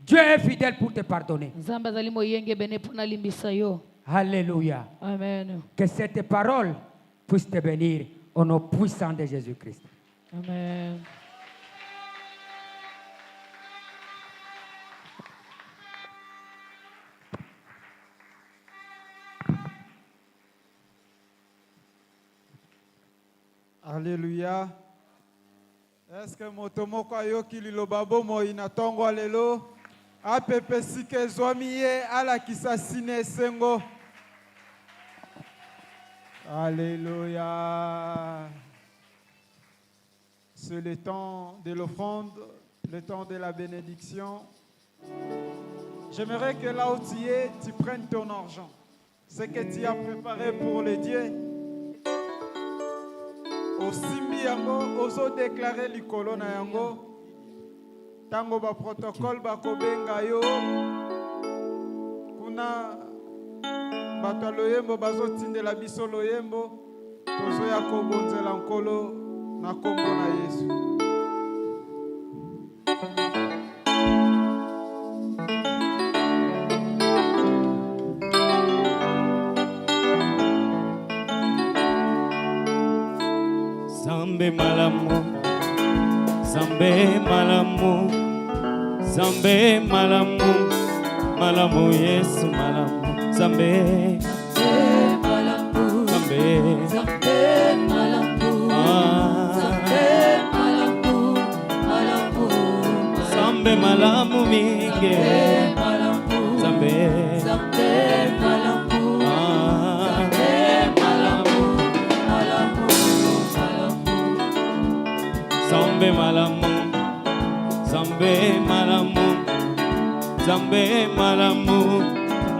Dieu est fidèle pour te pardonner. Alléluia. Amen. Que cette parole puisse te bénir au nom puissant de Jésus-Christ. Amen. Alléluia. Est-ce que motomoko ayoki liloba bomo inatongo lelo apepe sike zwamiye ala kisasine sengo. Alléluia. C'est le temps de l'offrande, le temps de la bénédiction. J'aimerais que là où tu es, tu prennes ton argent. Ce que tu as préparé pour le Dieu. Osimbi yango ozo déclarer likolo na yango tango ba protocole ba kobenga yo kuna bato loyembo bazo tindela biso loyembo tozo ya kobonzela nkolo na kombo na Yesu. Zambe malamu, Zambe malamu, Zambe malamu, malamu Yesu malamu, Zambe, Zambe malamu, Zambe, Zambe malamu, Zambe malamu, malamu, Zambe malamu mingi, Zambe, Zambe malamu. Zambe malamu, Zambe malamu, Zambe malamu,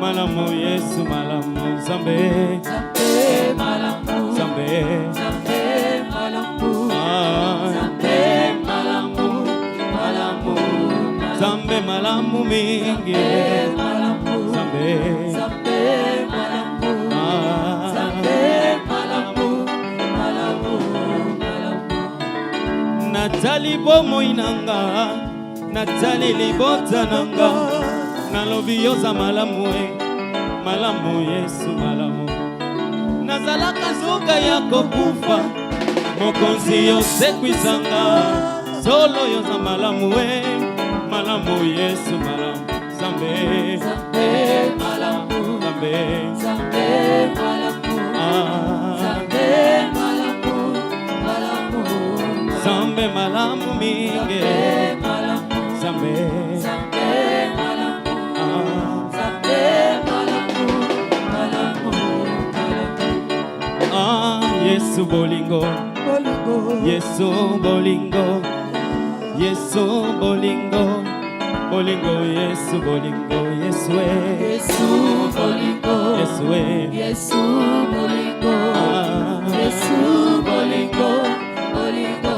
malamu Yesu malamu, Zambe, Zambe malamu, Zambe, Zambe malamu, Zambe malamu, malamu, Zambe malamu mingi, Zambe, Zambe malamu, Zambe malamu, malamu, malamu. Natali bomo inanga, natali libota nanga nalobi yoza malamu malamu Yesu malamu nazalaka zuka ya kokufa mokonzi yosekwisanga solo yoza malamu malamu Yesu malamu Zambe malamu Zambe malamu Zambe malamu mingi Zambe Yesu bolingo Yesu bolingo Yesu bolingo bolingo Yesu bolingo Yesu bolingo Yesu bolingo Yesu bolingo bolingo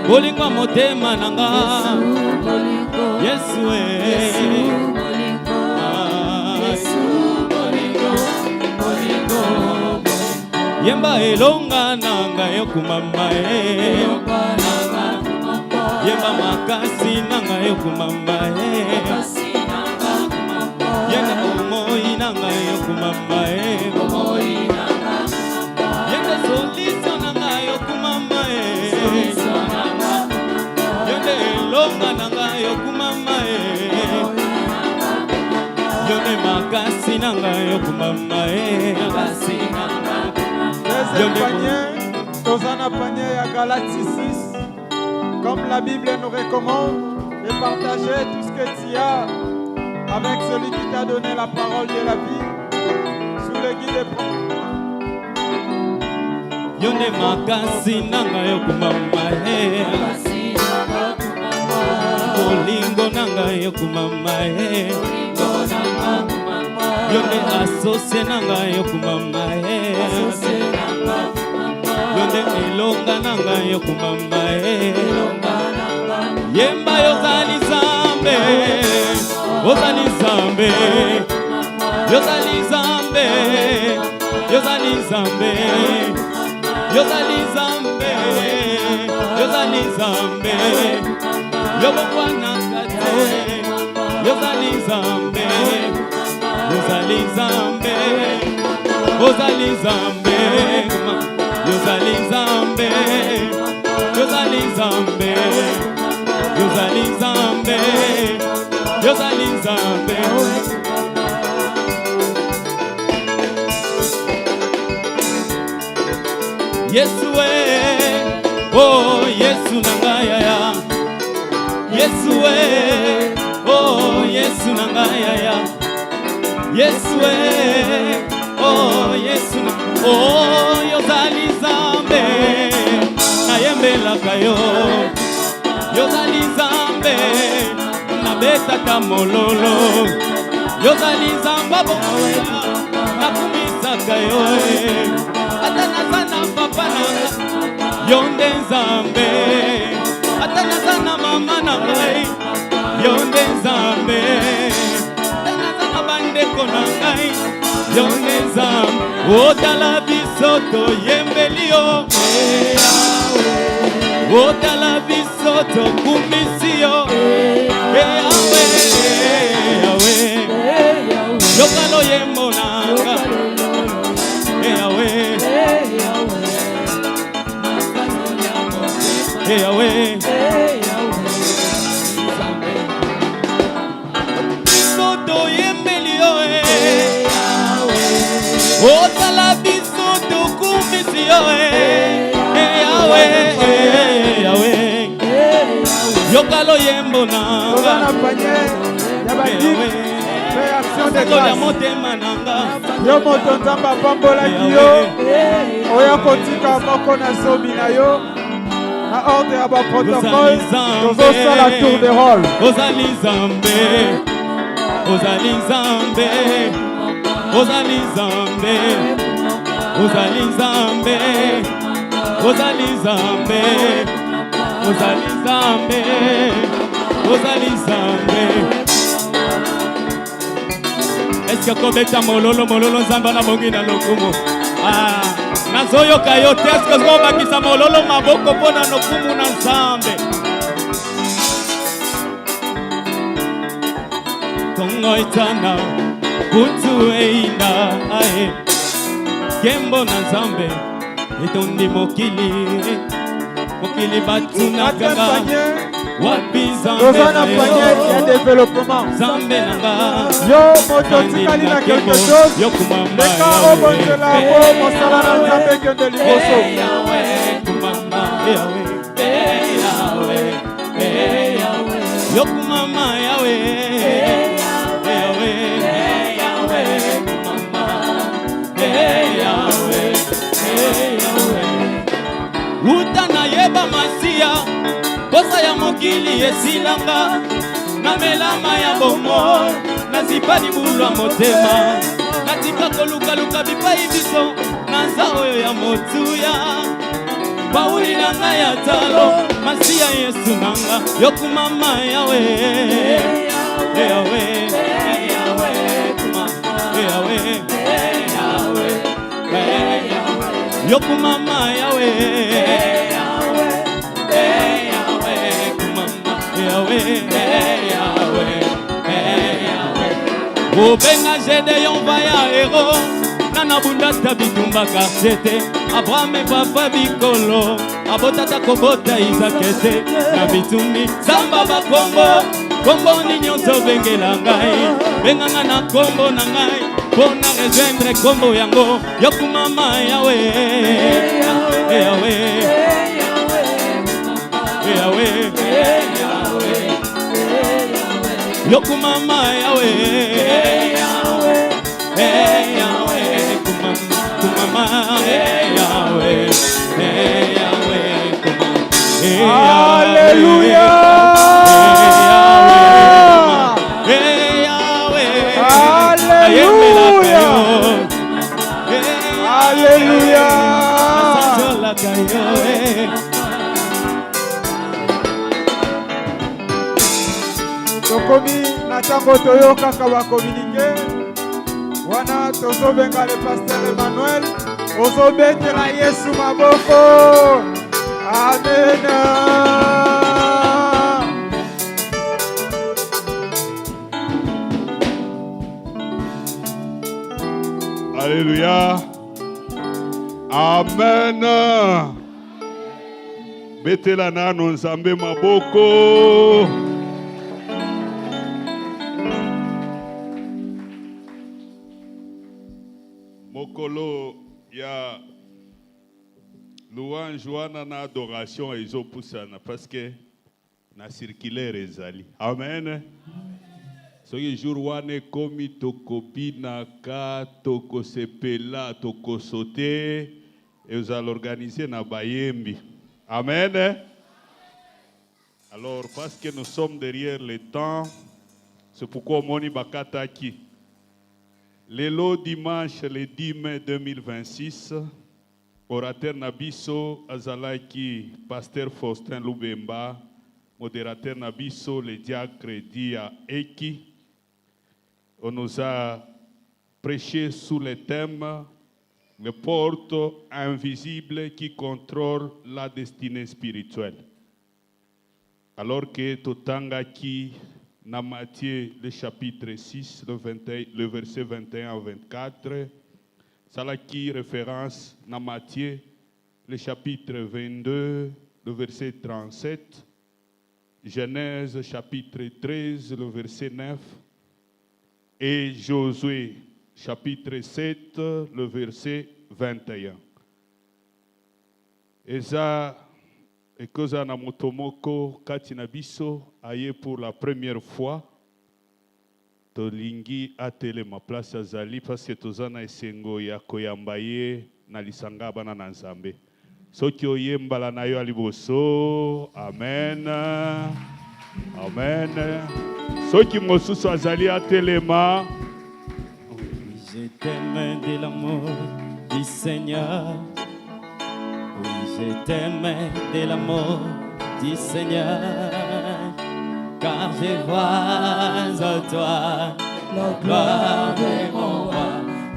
bolingo motema nanga Yesu bolingo Yesu bolingo bolingo yemba elonga nanga yokumama yemba makasi nanga yokumama yenda omoi nanga yokumama yenda soliso nanga yokumama yenda elonga nanga yokumama yenda makasi nanga yokumama Deuxième panier, Hosanna panier à Galatie 6. Comme la Bible nous recommande de partager tout ce que tu as avec celui qui t'a donné la parole de la vie sous le guide de Yone makasi nanga yokumama Bolingo nanga yokumama Yone asose nanga yokumama Yone elonga nanga yokumama Yemba yozali zambe Yozali zambe Yozali zambe Yozali zambe Yozali zambe Yozali zambe Yobokwana kate Yozali zambe Yozali zambe Yozali zambe Yozali zambe Yozali zambe Yozali zambe Yozali zambe Yesu oh Yesu nangaya ya Yesu oh Yesu nangaya ya Yesu oh Yesu oh yozali zambe nayembela kayo yozali zambe nabetaka mololo yozali zamba boya nakumisaka yo ata nazana papa nanga yonde zambe ata nazana mama nangai yonde zambe ata nazana bandeko nangai yonde zambe otala bisoto yembelio otala bisoto kumisio Yahweh yokalo yemonanga Yahweh bisoto yembelio otala bisoto kumisio Yahweh yokalo yembo nanga Hosanna panier ya badive réaction de grâce yo moto nzamba pambolaki yo oya kotika moko na zomi na yo na ordre ya baprotocole tozosala tour de rôle ozali zambe ozali zambe ozali zambe ozali zambe ozali zambe ozali zambe ozali zambe Est-ce que kobeta mololo nzamba na bongi na lokumu nazoyoka yo te est-ce que bakisa mololo maboko mpona lokumu na nzambe Kongo itana Kutu eina ae Kembo na Nzambe Etondi mokili Mokili batu na kanga Wapi Nzambe na yo ya développement Nzambe nanga Yo moto tikali na quelque chose Yo kumamba Leka obonzela po mosala na Nzambe kende liboso Yahweh kumamba Yahweh Yahweh Yahweh Yo kumamba Yahweh Yahweh Yahweh kumamba Yahweh Yahweh Utana yeba masia Bosa ya mokili esilanga Na melama ya bomo Nazipa libulwa motema Natika koluka bipai biso Naza oyo ya motuya Bauli nanga ya talo Masia Yesu nanga Yokumama Yahweh Yahweh Yahweh kumama Yahweh Yahweh Yokumama Yahweh Obenga jede yon vaya ero Nana bunda tabitumba karsete Abraham papa bikolo Abotata kobota izakete Na bitumi Samba bakombo Kombo ni nyonso bengela ngai Benganga na kombo na ngai Pona rejoindre kombo yango Yokumama Yahweh Yahweh Yahweh Yokumama Yahweh Yahweh kumama Yahweh Yahweh kumama Alléluia Alléluia Alléluia Tokomi na tango toyoka kawa communiqué wana tozobenga le pasteur Emmanuel ozobetela Yesu maboko amen. Alléluia amen. Betela nano Nzambe maboko. Mokolo ya louange wana na adoration ezopusana parce que na circulaire ezali. Amen. Soki jour wana komi tokobinaka tokosepela tokosote ezala organisé na bayembi. Amen. Alors parce que nous sommes derrière le temps, c'est pourquoi moni bakataki. Lelo dimanche le 10 mai 2026, orateur Nabiso Azalaki, pasteur Faustin Lubemba, modérateur Nabiso, le diacre Dia Eki. On nous a prêché sous le thème les portes invisibles qui contrôlent la destinée spirituelle. Alors que Totangaki dans Matthieu, le chapitre 6, le verset 21 à 24, ça là qui référence dans Matthieu, le chapitre 22, le verset 37, Genèse, chapitre 13, le verset 9, et Josué, chapitre 7, le verset 21. Et ça, et que ça na motomoko katina biso aye pour la première fois tolingi atele ma place azali parce que tozana esengo ya koyamba ye na lisanga bana na Nzambe soki oyembala na yo aliboso amen amen soki mosusu azali atelema. Je t'aime de l'amour du Seigneur. Oui, je t'aime de l'amour du Seigneur, car je vois en toi la gloire de mon roi.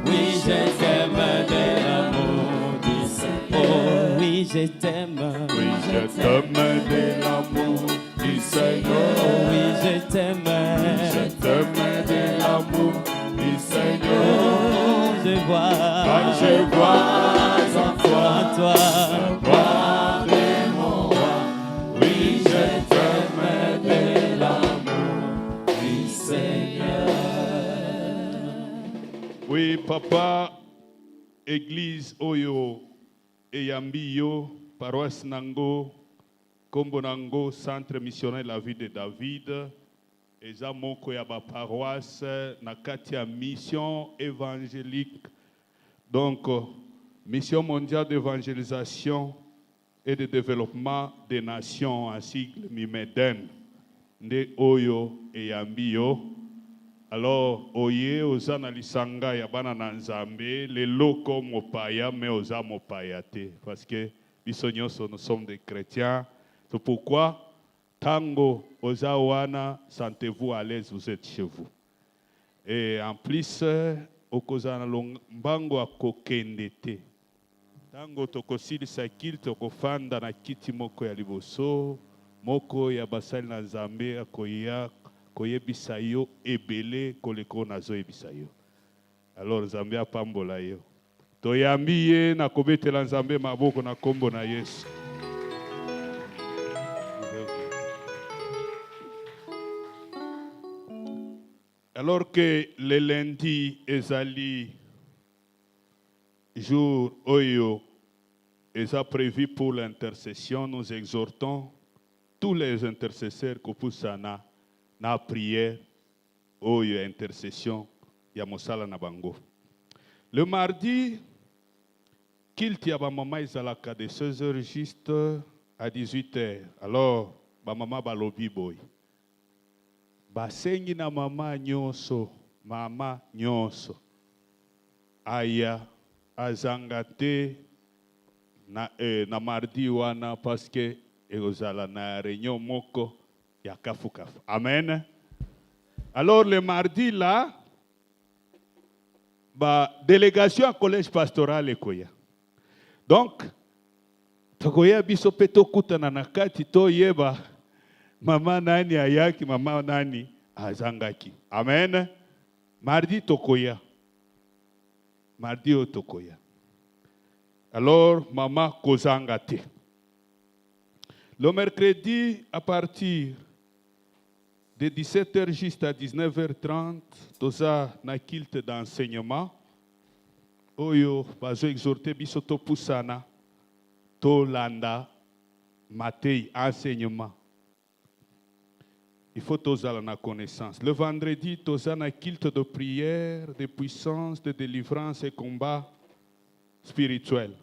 Oui, je t'aime de l'amour du Seigneur. Oh, oui, je t'aime. Oui, je t'aime de l'amour du Seigneur. Oh, oui, je t'aime. Je t'aime de l'amour du Seigneur. Je vois en toi un roi de mon roi. Oui, je t'aime de l'amour du Seigneur. Oui, papa, église Oyo, Eyambi yo, paroisse Nango, Kombo Nango, centre missionnaire La Vie de David. Eza moko ya ba paroisse na kati ya mission évangélique. Donc, mission mondiale d'évangélisation et de développement des nations, en sigle Mimeden, nde oyo eyambi yo. Alors, oye oza na lisanga ya bana na Nzambe, lelo ko mopaya, mais oza mopaya te. Parce que biso nyonso, nous sommes des chrétiens. C'est pourquoi Tango, Ozawana, sentez-vous à l'aise, vous êtes chez vous. Et en plus, Okozana Lombango a kokendete. Tango tokosili sakil tokofanda na kiti moko ya liboso, moko ya basali na Nzambe akoya koyebisa yo ebele koleko nazo yebisa yo. Alors Nzambe apambola yo. Toyambi ye na kobetela Nzambe maboko na kombo na Yesu. Alors que le lundi ezali jour oyo est prévu pour l'intercession, nous exhortons tous les intercesseurs que pusana na prière oyo intercession ya mosala na bango. Le mardi, kilt ya ba mama ezalaka de 16h juste à 18h. Alors ba mama balobi boy. Basengi na mama nyonso, aya azangate na mardi wana parce que ezala na réunion moko ya kafu. Amen. Alors le mardi là, délégation à collège pastoral ekoya. Donc tokoya biso peto kutana na kati to yeba mama nani ayaki, mama nani azangaki. Amen. Mardi tokoya. Mardi otokoya. Alors, mama kozangate. Le mercredi, à partir de 17h juste à 19h30, toza na kilte d'enseignement. Oyo, bazo exhorter biso to pusana, to landa, matei, enseignement. Il faut tous aller la connaissance. Le vendredi, tous un culte de prière, de puissance, de délivrance et combat spirituel.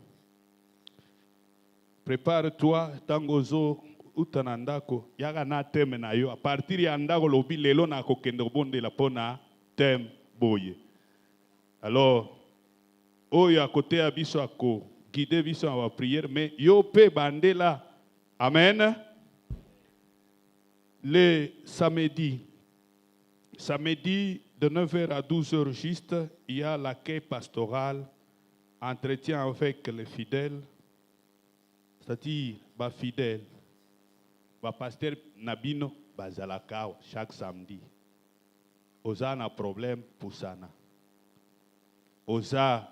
Prépare-toi, tangozo utanandako yaga na teme na yo. À partir ya ndako lobi lelo na kokendo bonde la pona thème boye. Alors, oyo à côté à biso ako guider biso à prière, mais yo pe bandela. Amen. Le samedi de 9h à 12h juste, il y a l'accueil pastoral, entretien avec les fidèles, c'est-à-dire les fidèles, les pasteurs Nabino, Bazalakao, chaque samedi. Oza na problème pour sana. Oza,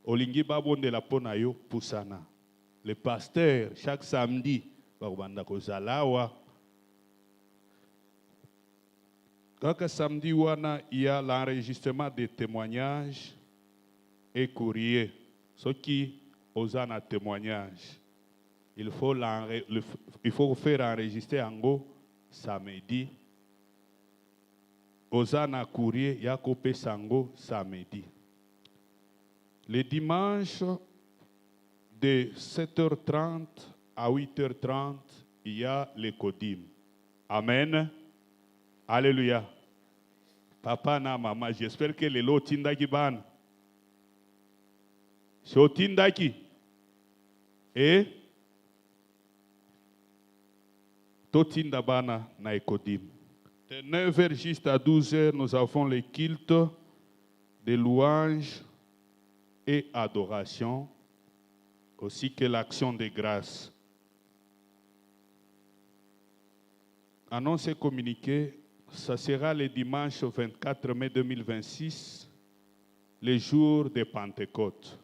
Olingi Babonde la Ponayo pour sana. Les pasteurs, chaque samedi, Babanda Kozalawa. Donc, samedi, il y a l'enregistrement des témoignages et courriers. Ce qui osent un témoignage, il faut faire enregistrer en go samedi. Osana un courrier, il y a coupé sango samedi. Le dimanche, de 7h30 à 8h30, il y a le Kodim. Amen. Alléluia. Papa na maman, j'espère que les lots tindaki ban. So tindaki. Et to tindabana na ekodim. De 9h juste à 12h, nous avons les cultes de louange et adoration, aussi que l'action de grâce. Annonce et communiqué. ça sera le dimanche 24 mai 2026, le jour de Pentecôte.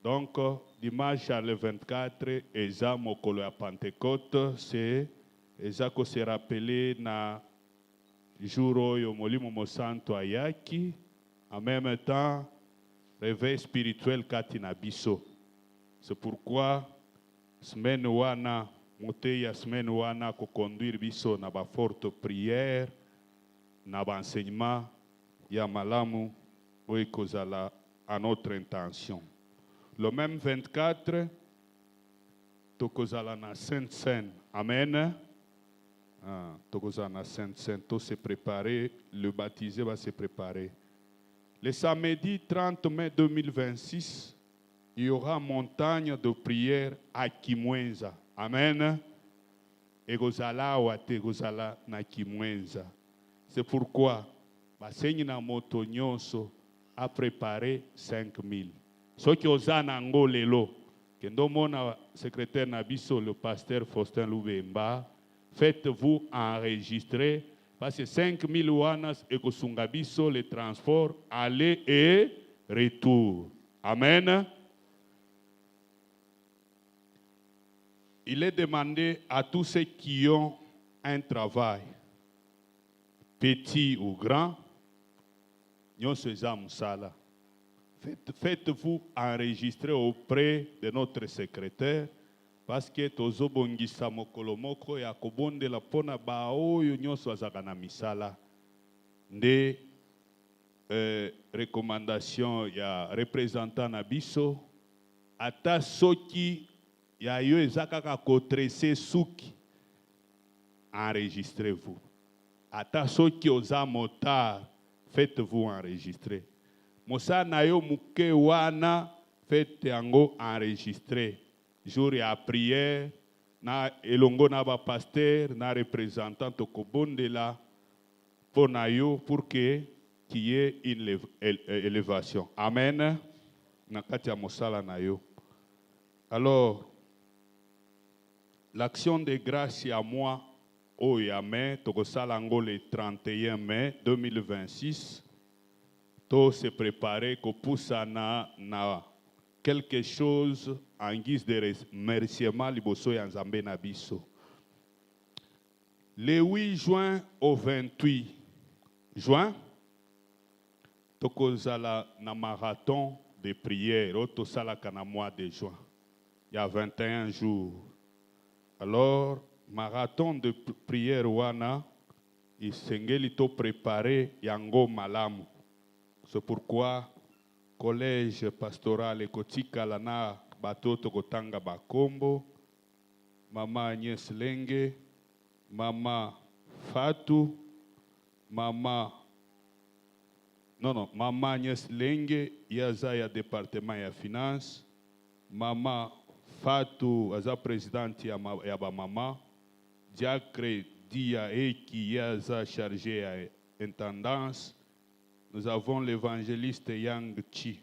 Donc, dimanche le 24, eza mokolo ya Pentecôte, c'est eza ko se rappeler na jour oyo molimo mosanto ayaki, en même temps, réveil spirituel kati na biso. C'est pourquoi, semaine wana, moté ya semaine wana ko conduire biso na ba forte prière, na ba enseignement ya malamu oyo kozala à notre intention. Le même 24, tokozala na Sainte Seine. Amen. Tokozala na Sainte Seine, tout se préparer, le baptisé va se préparer. Le samedi 30 mai 2026, il y aura montagne de prière à Kimwenza. Amen. Et gozala wate gozala na Kimwenza. C'est pourquoi, basenyi na moto nyonso a préparé 5000. Ce qui est en lelo, kendo mona secrétaire Nabiso, le pasteur Faustin Loubemba, faites-vous enregistrer, parce que 5000 wanas et Kosungabiso, les transports, aller et retour. Amen. Il est demandé à tous ceux qui ont un travail, petit ou grand, nous sommes sala. Faites-vous enregistrer auprès de notre secrétaire parce que tozo bongisa mokolo moko ya kobondela pona ba oyo nyonso azaka na misala nde recommandation ya représentant na biso ata soki ya yo ezaka ko tresser suki enregistrez-vous ata soki oza motard faites-vous enregistrer. Mosa na yo muke wana faites yango enregistrer. Jour ya prière na elongo na ba pasteur na représentant tokobondela pour na yo pour que qu'il y ait une élévation. Amen. Na kati ya mosala na yo. Alors l'action de grâce à moi au Yamé tokosala ngo le 31 mai 2026. Tout se préparer qu'on pousse na quelque chose en guise de remerciement liboso ya Nzambe na biso. Le 8 juin au 28 juin, tokozala na marathon de prière, auto salaka na mois de juin. Il y a 21 jours. Alors, marathon de prière wana, il sengeli to préparer yango malamu. C'est pourquoi collège pastoral ekotika lana batoto kotanga bakombo, Mama Agnès Lenge, Mama Fatou, Mama Agnès Lenge, yaza ya département ya finance, Mama Fatou aza présidente ya ba mama, Diacre Dia Eki yaza chargé ya intendance. Nous avons l'évangéliste Yang Chi,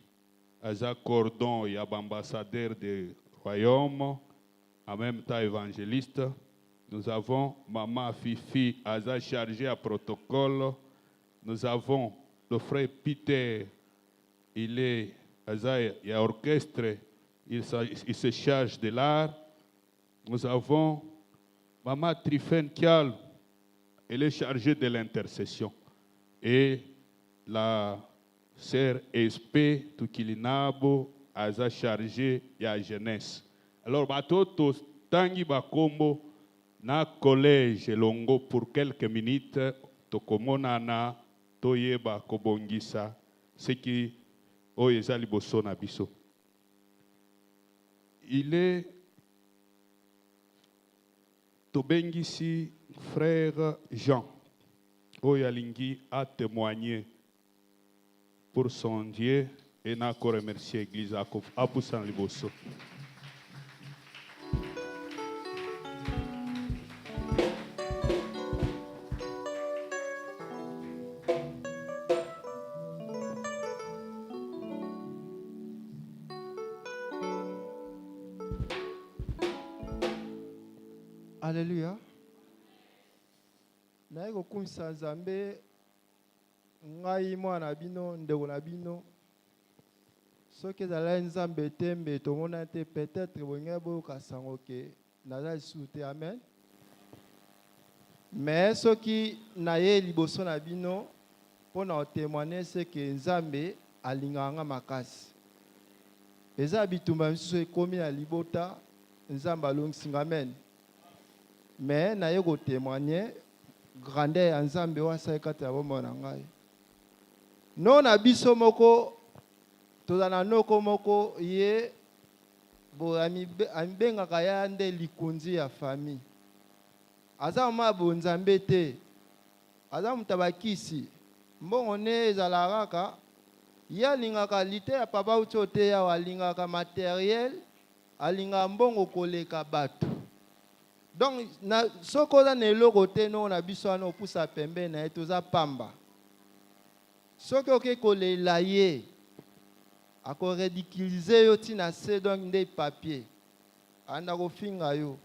Aza Cordon, il y a ambassadeur du royaume, en même temps évangéliste. Nous avons Maman Fifi, Aza chargé à protocole. Nous avons le frère Peter, il est Aza, il y a orchestre, il se charge de l'art. Nous avons Maman Trifen Kial, elle est chargée de l'intercession. Et la sœur SP Tukilinabo aza chargé ya jeunesse. Alors batoto tangi bakombo na collège longo pour quelques minutes tokomonana toyeba kobongisa ce qui oyeza liboso na biso. Il est tobengisi frère Jean oyalingi a témoigné pour son Dieu et n'a qu'à remercier l'Église à pousser liboso. Alléluia. naye kokumisa Nzambe ngai mwana bino ndeko na bino soki ezala Nzambe tembe tomona te peut-être bonge boyoka sango ke naza lisusu te. Amen. Mais soki naye liboso na bino mpona otémoigner ce que Nzambe alinganga makasi eza bitumba misusu ekomi na libota Nzambe alongisinga. Amen. Mais naye kotémoigner grandeur ya Nzambe wasali kati ya bomoi na ngai. No na biso moko tozala noko moko ye bo amibengaka ya nde likonzi ya famille. Aza mwa bo Nzambe te, aza mutabakisi mbongo ne ezala kaka ye alingaka lite ya papa uti te ya alingaka matériel alingaka mbongo koleka bato. Donc na soko za na eloko te no na biso wana opusa pembe na ye toza pamba. Soki oke kolela ye ako ridiculiser yo tina se donc nde papier anda kofinga yo.